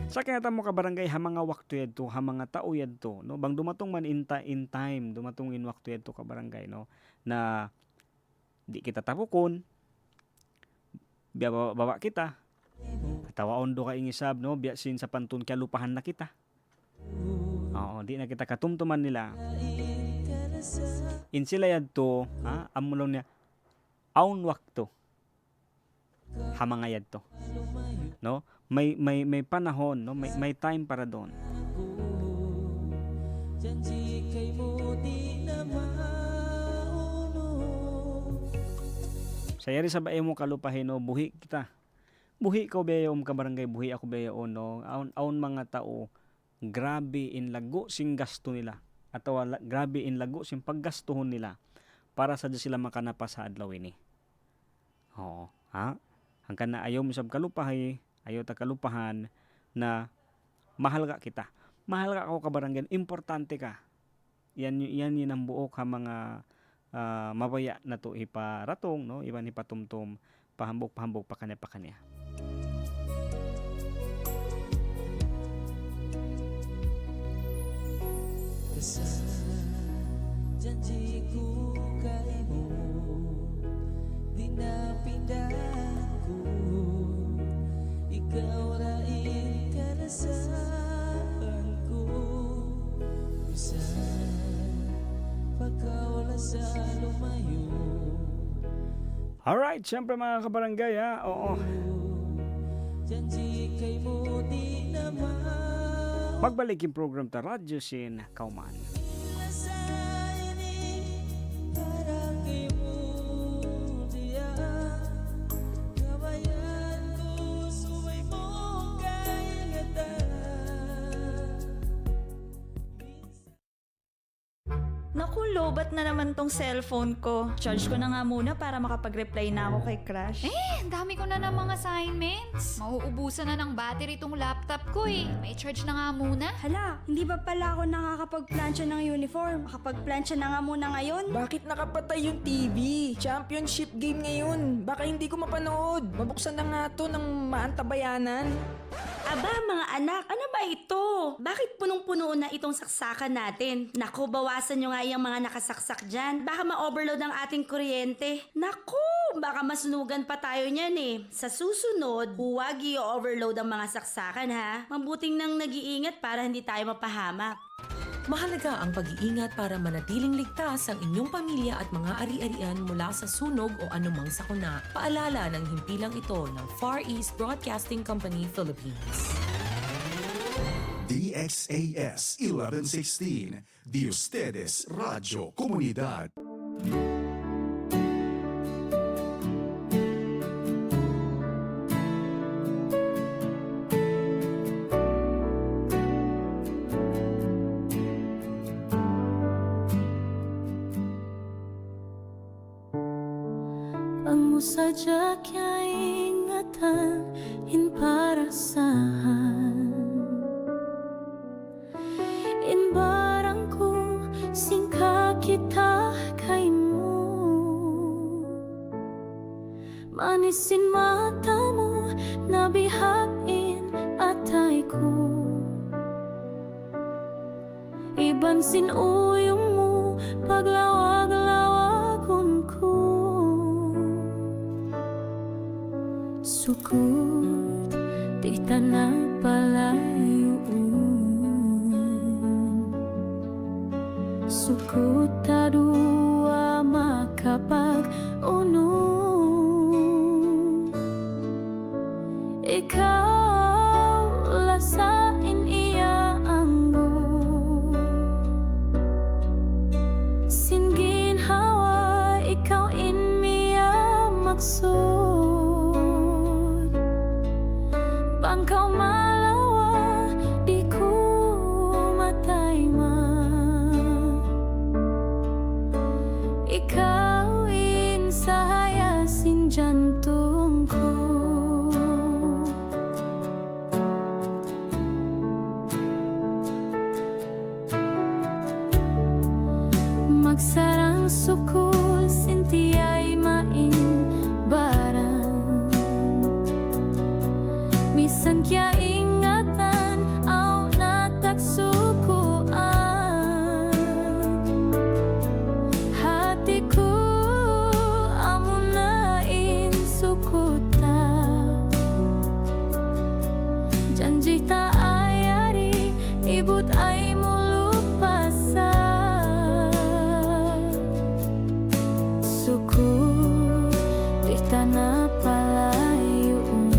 Sa kaya mo kabarangay, ha mga waktu yadto, ha mga tao yadto, no, bang dumatong man in time, dumatong in waktu yadto kabarangay, no, na di kita tapukon, biya baba kita, tawaon do ka ingisab, no, biyasin sa pantun kaya lupahan na kita. Oo, di na kita katumtuman nila. In sila yadto, amulong niya, aun wakto, hamanga yadto, no, may panahon, no, may time para doon. Sayari sa bae mo kalupahin, no, buhi kita. Buhi ko beyo kabarangay, buhi ako beyo, no. Aun mga tao, grabe in lago sing gasto nila. Atawa grabe in lago sing paggastuhon nila para sa sila makanapa sa adlaw ini. Oo, hangkan na ayaw mo sab kalupahay, ayaw ta kalupahan na mahal ka kita. Mahal ka ako kabarangay, importante ka. Yan ang buok ha mga mabaya na to iparatong, no, iban ipatumtum, pahambok pa kanya. Janjiku kaimu di napindahku, ikaw rain karasaanku, bisa pagkawala sa lumayo. Alright, siyempre mga kabarangay, oo. janji kay mo di naman. Magbalik yung program ta Radyo Sin Kauman. Para kay mo diya, gabayan ko suway mo kay ngata. Naku, lobat na naman tong cellphone ko. Charge ko na nga muna para makapag-reply na ako kay Crush. Ang dami ko na ng mga assignments. Mauubusan na ng battery tong laptop ko eh. May charge na nga muna. Hala, hindi ba pala ako nakakapag-plancha ng uniform? Makapag-plancha na nga muna ngayon. Bakit nakapatay yung TV? Championship game ngayon. Baka hindi ko mapanood. Mabuksan na nga to ng maantabayanan. Aba, mga anak, ano ba ito? Bakit punong-puno na itong saksakan natin? Naku, bawasan nyo nga yung mga nakasaksak dyan. Baka ma-overload ang ating kuryente. Naku, baka masunugan pa tayo niyan eh. Sa susunod, huwag i-overload ang mga saksakan ha. Mabuting nang nag-iingat para hindi tayo mapahamak. Mahalaga ang pag-iingat para manatiling ligtas ang inyong pamilya at mga ari-arian mula sa sunog o anumang sakuna. Paalala ng himpilang ito ng Far East Broadcasting Company, Philippines. DXAS 1116, de ustedes Radio Comunidad. Ang musadya kya ingatan in parasahan. In barang ko singka kita kay mo. Manisin mata mo nabihain atay ko. Ibansin uyong mo paglawag-lawagon ko. Sukot, di ta na palayoon. Sukot ta dua makapag-unom. Ikaw lasain iya anggo. Singgin hawa, ikaw inmiya maksud. Bangkaw malawa, di ko matay ma. Ikaw insahayasin jantung ko. Magsarang sukul, sintiya'y main barang. Misan kya ingatan, aw nataksukuan. Hati ko amo na insukuta. Janji ta ayari, ibut ay mulupasa. Sukut di tanah palayoon.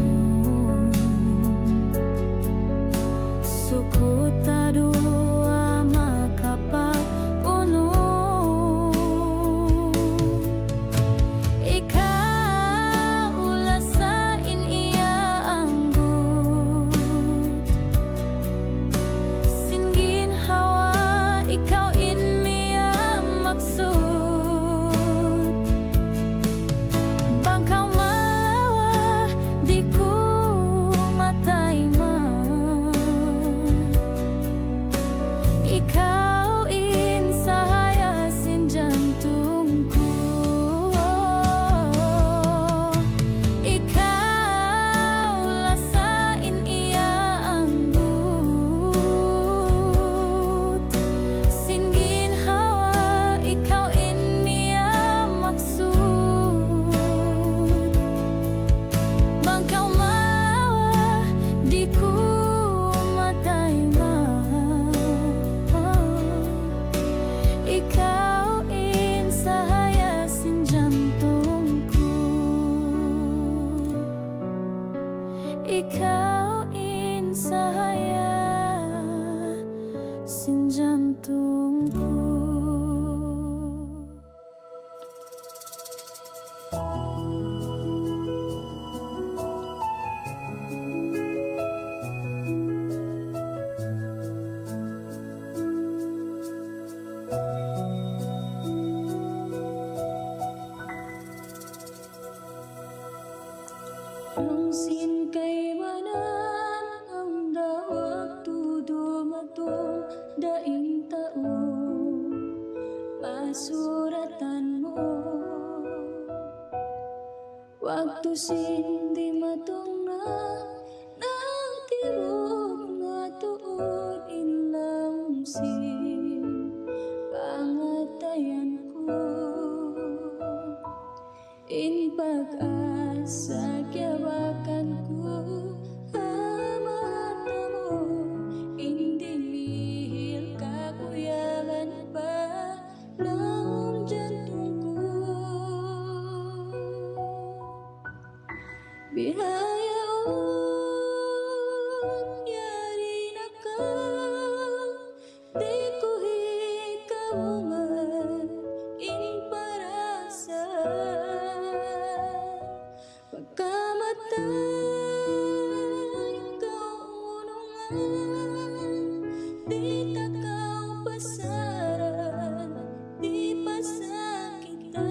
di takaw pasaran, di pasakitan,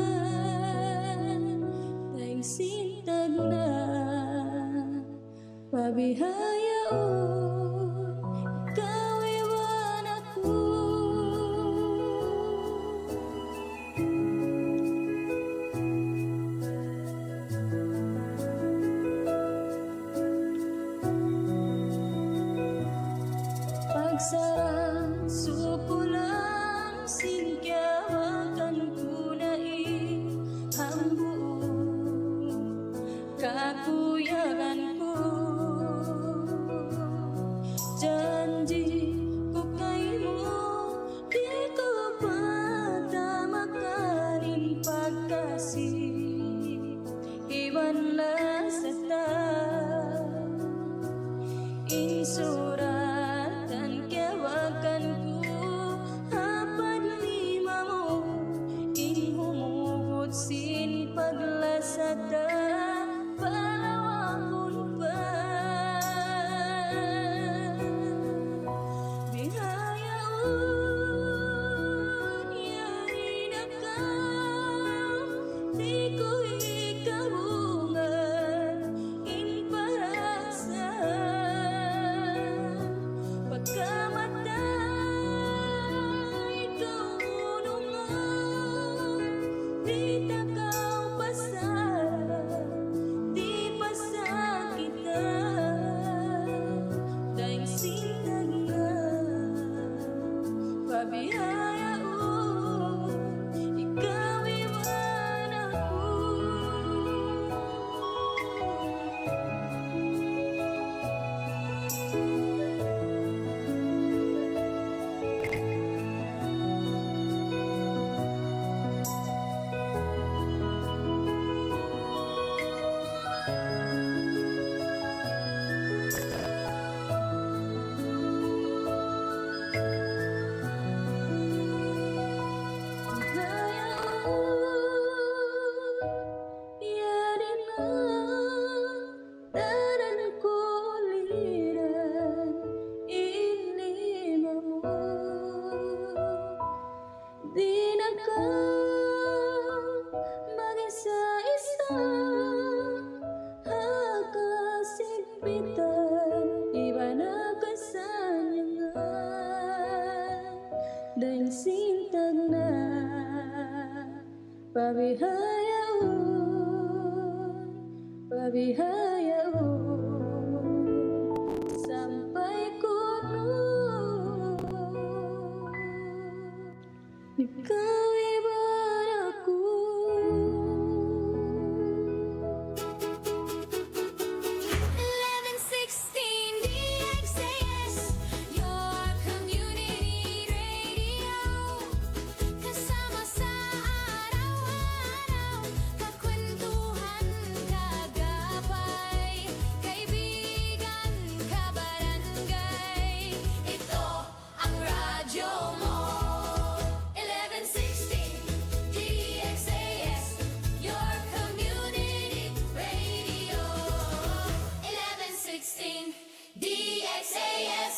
daing sintag na pabihayaon, ikaw iwan ako. Pagsarang sukulang singkawakan ko na ang buong kakuyagan ko. Janji ko kay mo, di ko patamakan pagkasi iwan la sa ta. Insuratan kewakan ko hapad lima mo, inhumugod sin paglasata palawakon pa. Bihayaon yari na ka, di ko ikabungan in parasan. Pagkamatay ikaw unungan, di takaw pasaran, di pasakitan, daing sintag na pabihayaon, ikaw iwan ako. Yari na daran ko liran ilima mo, di na ka mag-isa-isa hakasigpitan, iba na kasanyangan, daing sintag na pabihayaon, sampai kuno ikaw iwan ako. 1116 DXAS, your community radio. Kasama sa araw-araw, kakwentuhan, kagabay, kaibigan, kabarangay. Ito ang radyo mo. 1116 DXAS, your community radio. 1116 DXAS,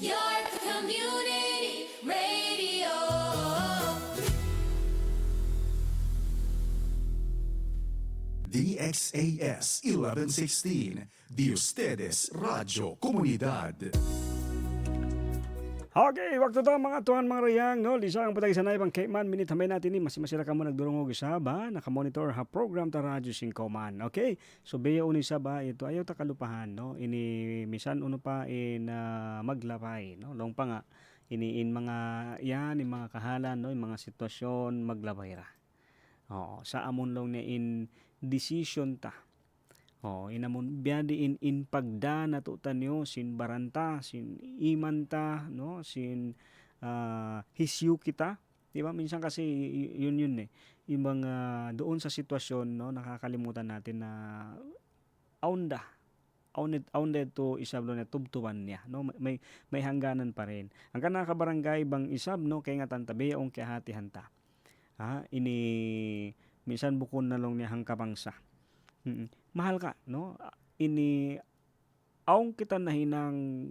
your community radio. DXAS 1116, de ustedes Radio Comunidad. Okay, waktu to mga tuhan mga rayang, no? Lisa ang patay sanay pang kaiman, minit hamay natin ni masira ka mo nagdurungog isa ba? Nakamonitor ha program ta radyo 5 man. Okay, so beya uni sa ba ito ayaw ta kalupahan, no? Ini misan uno pa in maglapay, no? Long pa nga iniin mga yan, in mga kahalan, no? In mga sitwasyon maglabay ra. Oo, sa amon long ni in decision ta. Oh, inamon biadi in pagda na to tanyo sin baranta, sin imanta, no, sin hisyu kita, di ba? Minsan kasi yun eh. Yung mga doon sa sitwasyon, no, nakakalimutan natin na aunded to isablo na tubtuban niya, no, may hangganan pa rin. Ang kanaka barangay bang isab, no, kay nga tantabe ang kihati hanta. Ini minsan bukon na long niya hangkabangsa. Mahal ka, no? Ini aong kita nahinang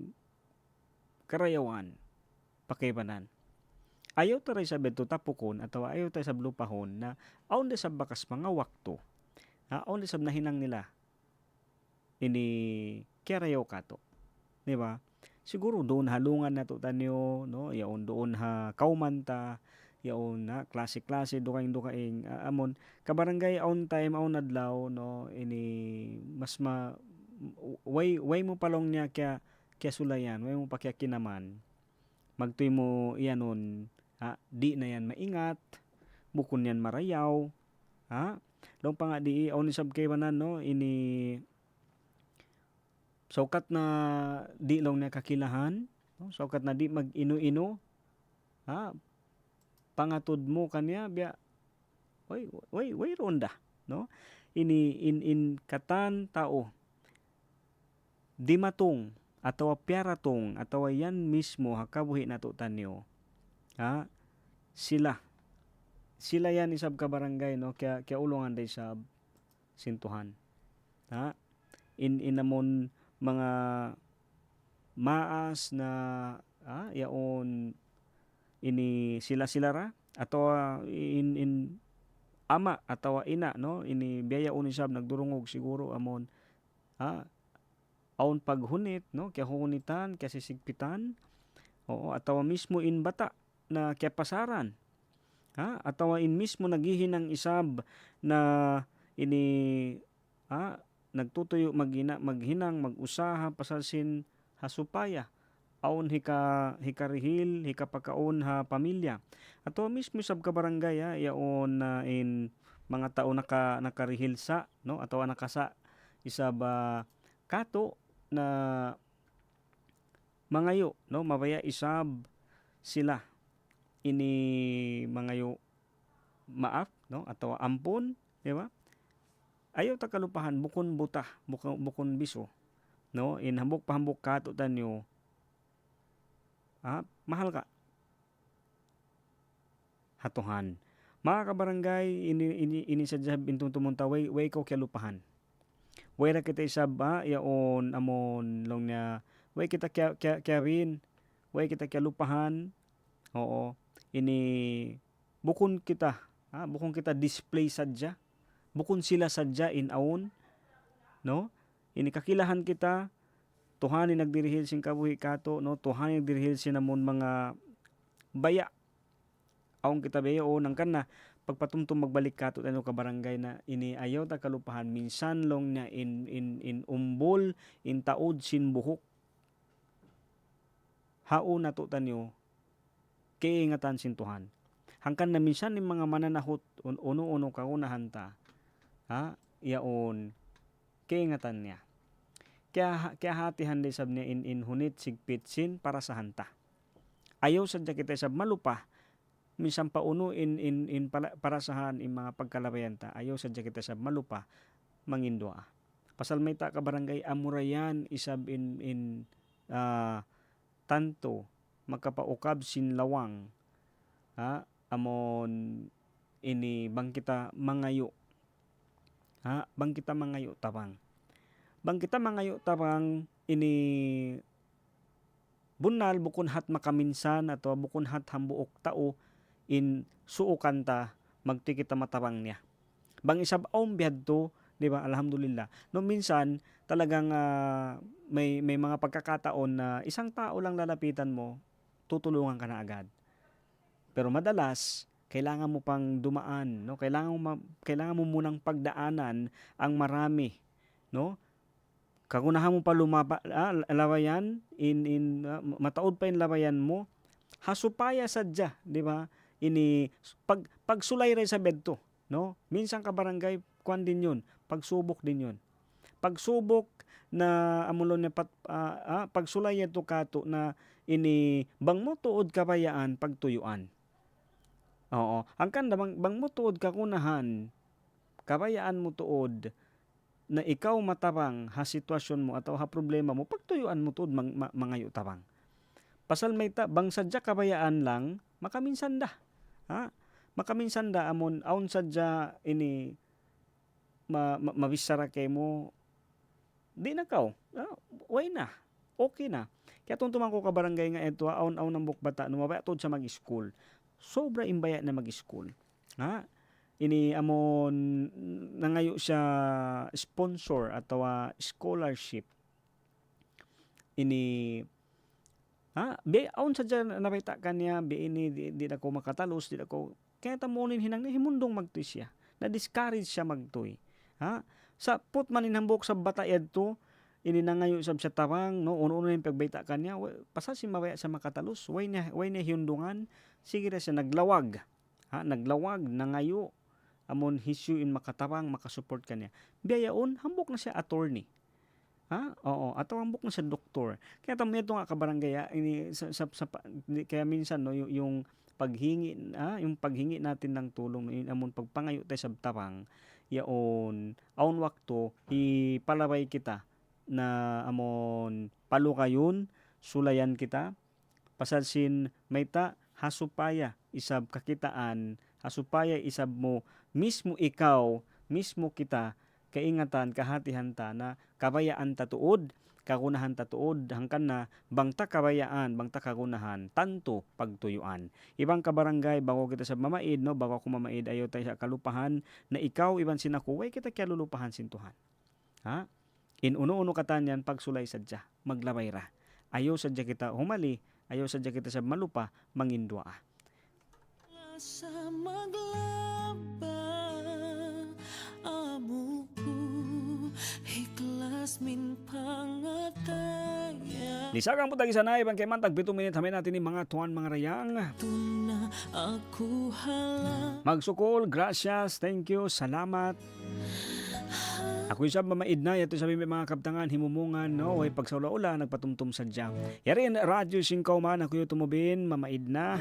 karayawan pakaibanan. Ayaw taray sa beto tapukon atawa ayaw tayo sa lupahon na aon de sa bakas mga wakto. Aon de sa nahinang nila ini karayaw kato. Di ba? Siguro doon halungan na to tanyo, no? Yaon doon ha kaumanta, yaon na klase-klase dukaing amon kabarangay on time on adlaw no ini mas way mo palong niya kaya sulayan, way mo pa kaya kinaman. Magtoy mo iyanon, di na yan maingat, bukon yan marayaw, long pa nga di on isab kay banan no ini saukat na di long na kakilahan, no? Saukat na di mag-ino-ino, pangatod mo kanya biya way ronda, no? In katan tao di matong atawa piaratong atawa yan mismo hakabuhi nato tanyo. Sila yan isab ka barangay no kaya ulungan day sab sintuhan. In amon mga maas na yaon ini sila ra atau in ama atau ina no ini biaya unisab nagdurungog siguro amon aon paghunit no kaya hunitan kaya sisigpitan atau mismo in bata na kaya pasaran atau in mismo naghihinang isab na ini nagtutuyo maghinang mag-usaha pasalsin hasupaya aon hikarihil hikapakaon ha pamilya ato mismo sab ka barangay yaon in mga tao nakarihil sa no atau nakasa isab kato na mangayo no mabaya isab sila ini mangayo maaf no atau ampon di ba ayaw ta kalupahan bukon buta bukon biso no in hambok kato tanyo mahal ka hatuhan mga kabarangay ini sadya bintong tumunta way ko kalupahan way ra kita isab yaon amon long nya way kita kya rin way kita kalupahan ini bukon kita display sadya bukon sila sadya in aon no ini kakilahan kita tuhanin nagdirihil sing kabuhi kato no tuhanin nagdirihil sinamon mga baya aon kita baya nang kana pagpatumtum magbalik kato ano ka barangay na ini ayaw ta kalupahan minsan long na in umbol in taod sin buhok haon nato tanyo kaiingatan sintuhan hangkan na minsan ni mga mananahot uno kaunahan ta yaon kaingatan niya. Kaya hatihan day sab niya in hunit sigpit sin para sa hanta. Ayaw sadya kita sab malupa minsan pa uno in parasahan in mga pagkalabayan ta. Ayaw sadya kita sab malupa mangindua. Pasal may ta ka barangay amurayan isab in tanto magkapaukab sin lawang amon ini bang kita mangayo bang kita mangayo tabang ini bunal bukon hat makaminsan atau bukon hat hambuok tao in suukan ta magti kita matabang niya bang isab bihad to di ba alhamdulillah no minsan talagang may mga pagkakataon na isang tao lang lalapitan mo tutulungan ka na agad pero madalas kailangan mo pang dumaan, no? Kailangan mo munang pagdaanan ang marami, no? Kagunahan mo pa lawayan mataod pa in lawayan mo, hasupaya sadya, di ba? Ini pagsulay rin sa bedto, no? Minsan ka barangay kwan din 'yun, pagsubok din 'yun. Pagsubok na amulon na pagsulay ito kato na ini bang mo tuod kabayaan pagtuyuan. Angkan bang mo tuod kakunahan, kabayaan mo tuod na ikaw matabang ha sitwasyon mo atau ha problema mo, pagtuyuan mo tuod mangayo tabang. Pasal may bang sadya kabayaan lang, makaminsan da. Makaminsan da amon aun sadya ini mabisara kay mo, di na kaw. Way na. Okay na. Kaya tuntuman ko ka barangay nga ito, aon-aon ng bukbata, numabaya tod sa mag-school. Sobra imbaya na mag-school. Ha? Ini amon nangayo siya sponsor atau scholarship. Ini be aon sa dyan napita kanya, be ini di na ko makatalos, di na ko, kaya tamunin hinang himundong magtoy siya. Na-discourage siya magtoy. Ha? Sa put maninhambok sa bata yadto, ini na ngayon sa tawang, no, uno yung pagbayta kanya, pasal si mabaya sa makatalos, way na hiyundungan, sige na siya naglawag. Ha? Naglawag na ngayon, amon hisyu in makatawang, makasupport kanya. Biyayaon, hambok na siya attorney. Ha? Oo, ato hambok na siya doktor. Kaya tamo ito nga kabarangay, ini, kaya minsan, no, yung paghingi natin ng tulong, yung amon pagpangayo tayo sa tawang, yaon, aon wakto, ipalaway kita, na amon palukayon, sulayan kita, pasalsin mayta, hasupaya, isab kakitaan, hasupaya isab mo, mismo ikaw, mismo kita, kaingatan, kahatihan ta, na kabayaan tatuod, kagunahan tatuod, hangkan na, bangta kabayaan, bangta kagunahan, tanto pagtuyuan. Ibang kabarangay, bago kita sa mamaid, no, bago ako mamaid, ayaw tayo sa kalupahan, na ikaw, iban sinakuway, kita kaya lulupahan sintuhan. Ha? In uno-uno katanyan pagsulay sadya, maglabay ra. Ayaw sadya kita humali, ayaw sadya kita sa malupa, mangindwa. Sa maglaba, amo ko, hiklas min pangataya. Lisagang po tagi sana, ibang kay mantag 7 minute, hamin natin ni mga tuwan mga rayang. Tuna ako halang. Magsukol, gracias, thank you, salamat. Ako isang mamaid na, yato sabi may mga kaptangan, himumungan, no, way pagsaula-ula, nagpatumtum sadya. Yarin, radyo singkaw man, ako yung tumubin, mamaid na.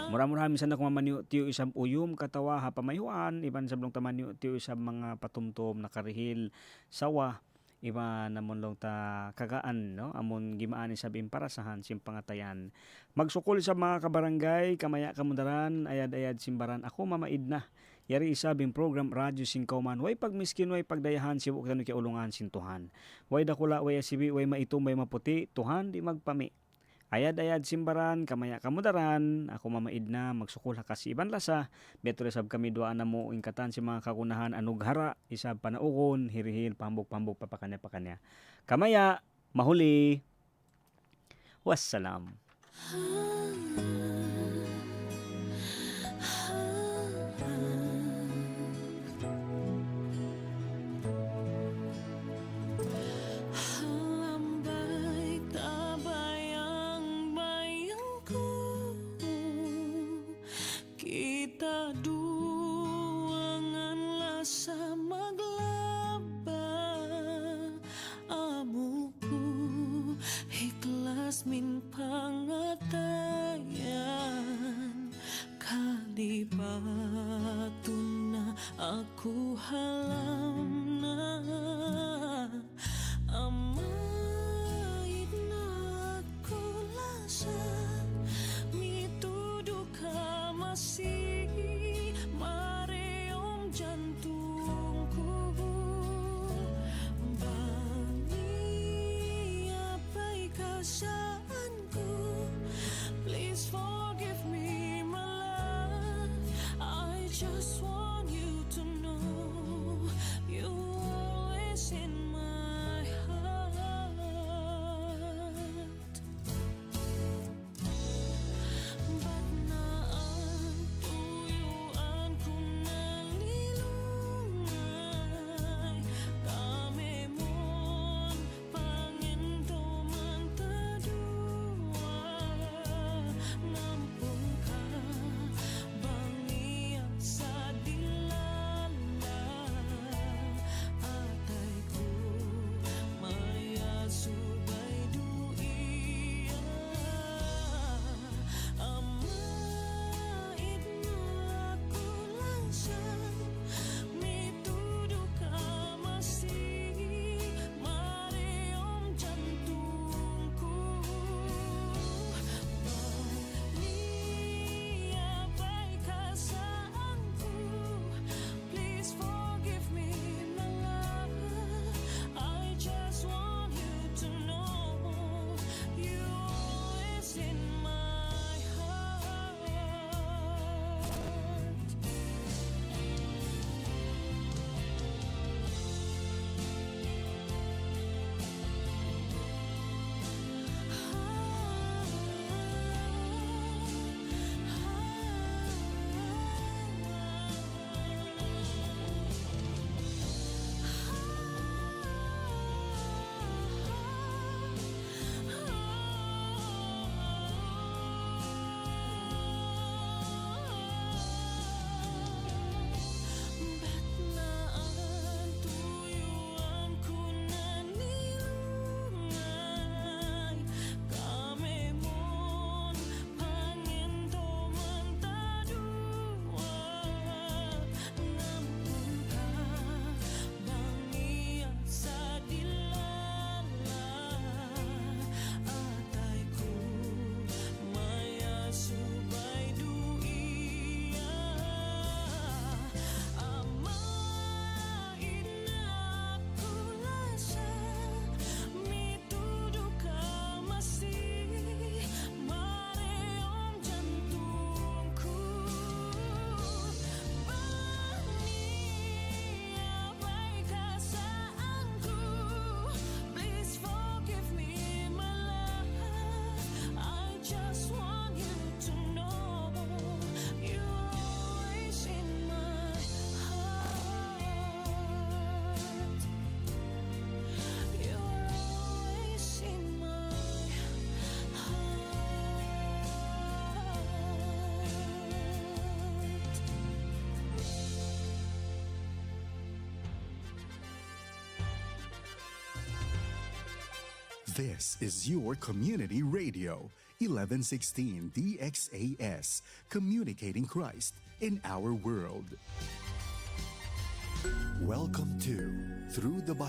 Mura-mura minsan ako mamaniyo tiyo isang uyum, katawa, hapamayuan, iban sablong tamaniyo tiyo isang mga patumtum, nakarihil, sawa, iba namon lang ta kagaan, no, amon gimaan isabing parasahan, simpangatayan. Magsukol sa mga kabarangay, kamaya kamundaran, ayad-ayad simbaran, ako mamaid na. Yari isabing program radyo singkauman, way pagmiskin, way pagdayahan, sibuk tanong kay ulungan sintuhan. Way dakula, way asibi, way maitum, way maputi, tuhan di magpami. Ayad-ayad simbaran, kamaya kamudaran, ako mamaid na, magsukul kasi iban lasa, beto resab kami duaan na mo, ingkatan si mga kakunahan, anughara, isab panaugon, hirihil, pambog-pambog, papakanya-pakanya. Kamaya, mahuli, wassalam. Kita duanganlah sa maglaba, amuku hiklas min pangatayan, kalibatun na aku halam na, amait na aku lasan, mituduh ka masih mareom jantungku, bangi apai kasaanku, please forgive me my love, I just want you to know you're always in my heart. Ba't naan tuyuan ko nalilungay, kami mon pangendo man tadua, nampun ka bangiyak sa dilim. This is your community radio, 1116 DXAS, communicating Christ in our world. Welcome to Through the Bible.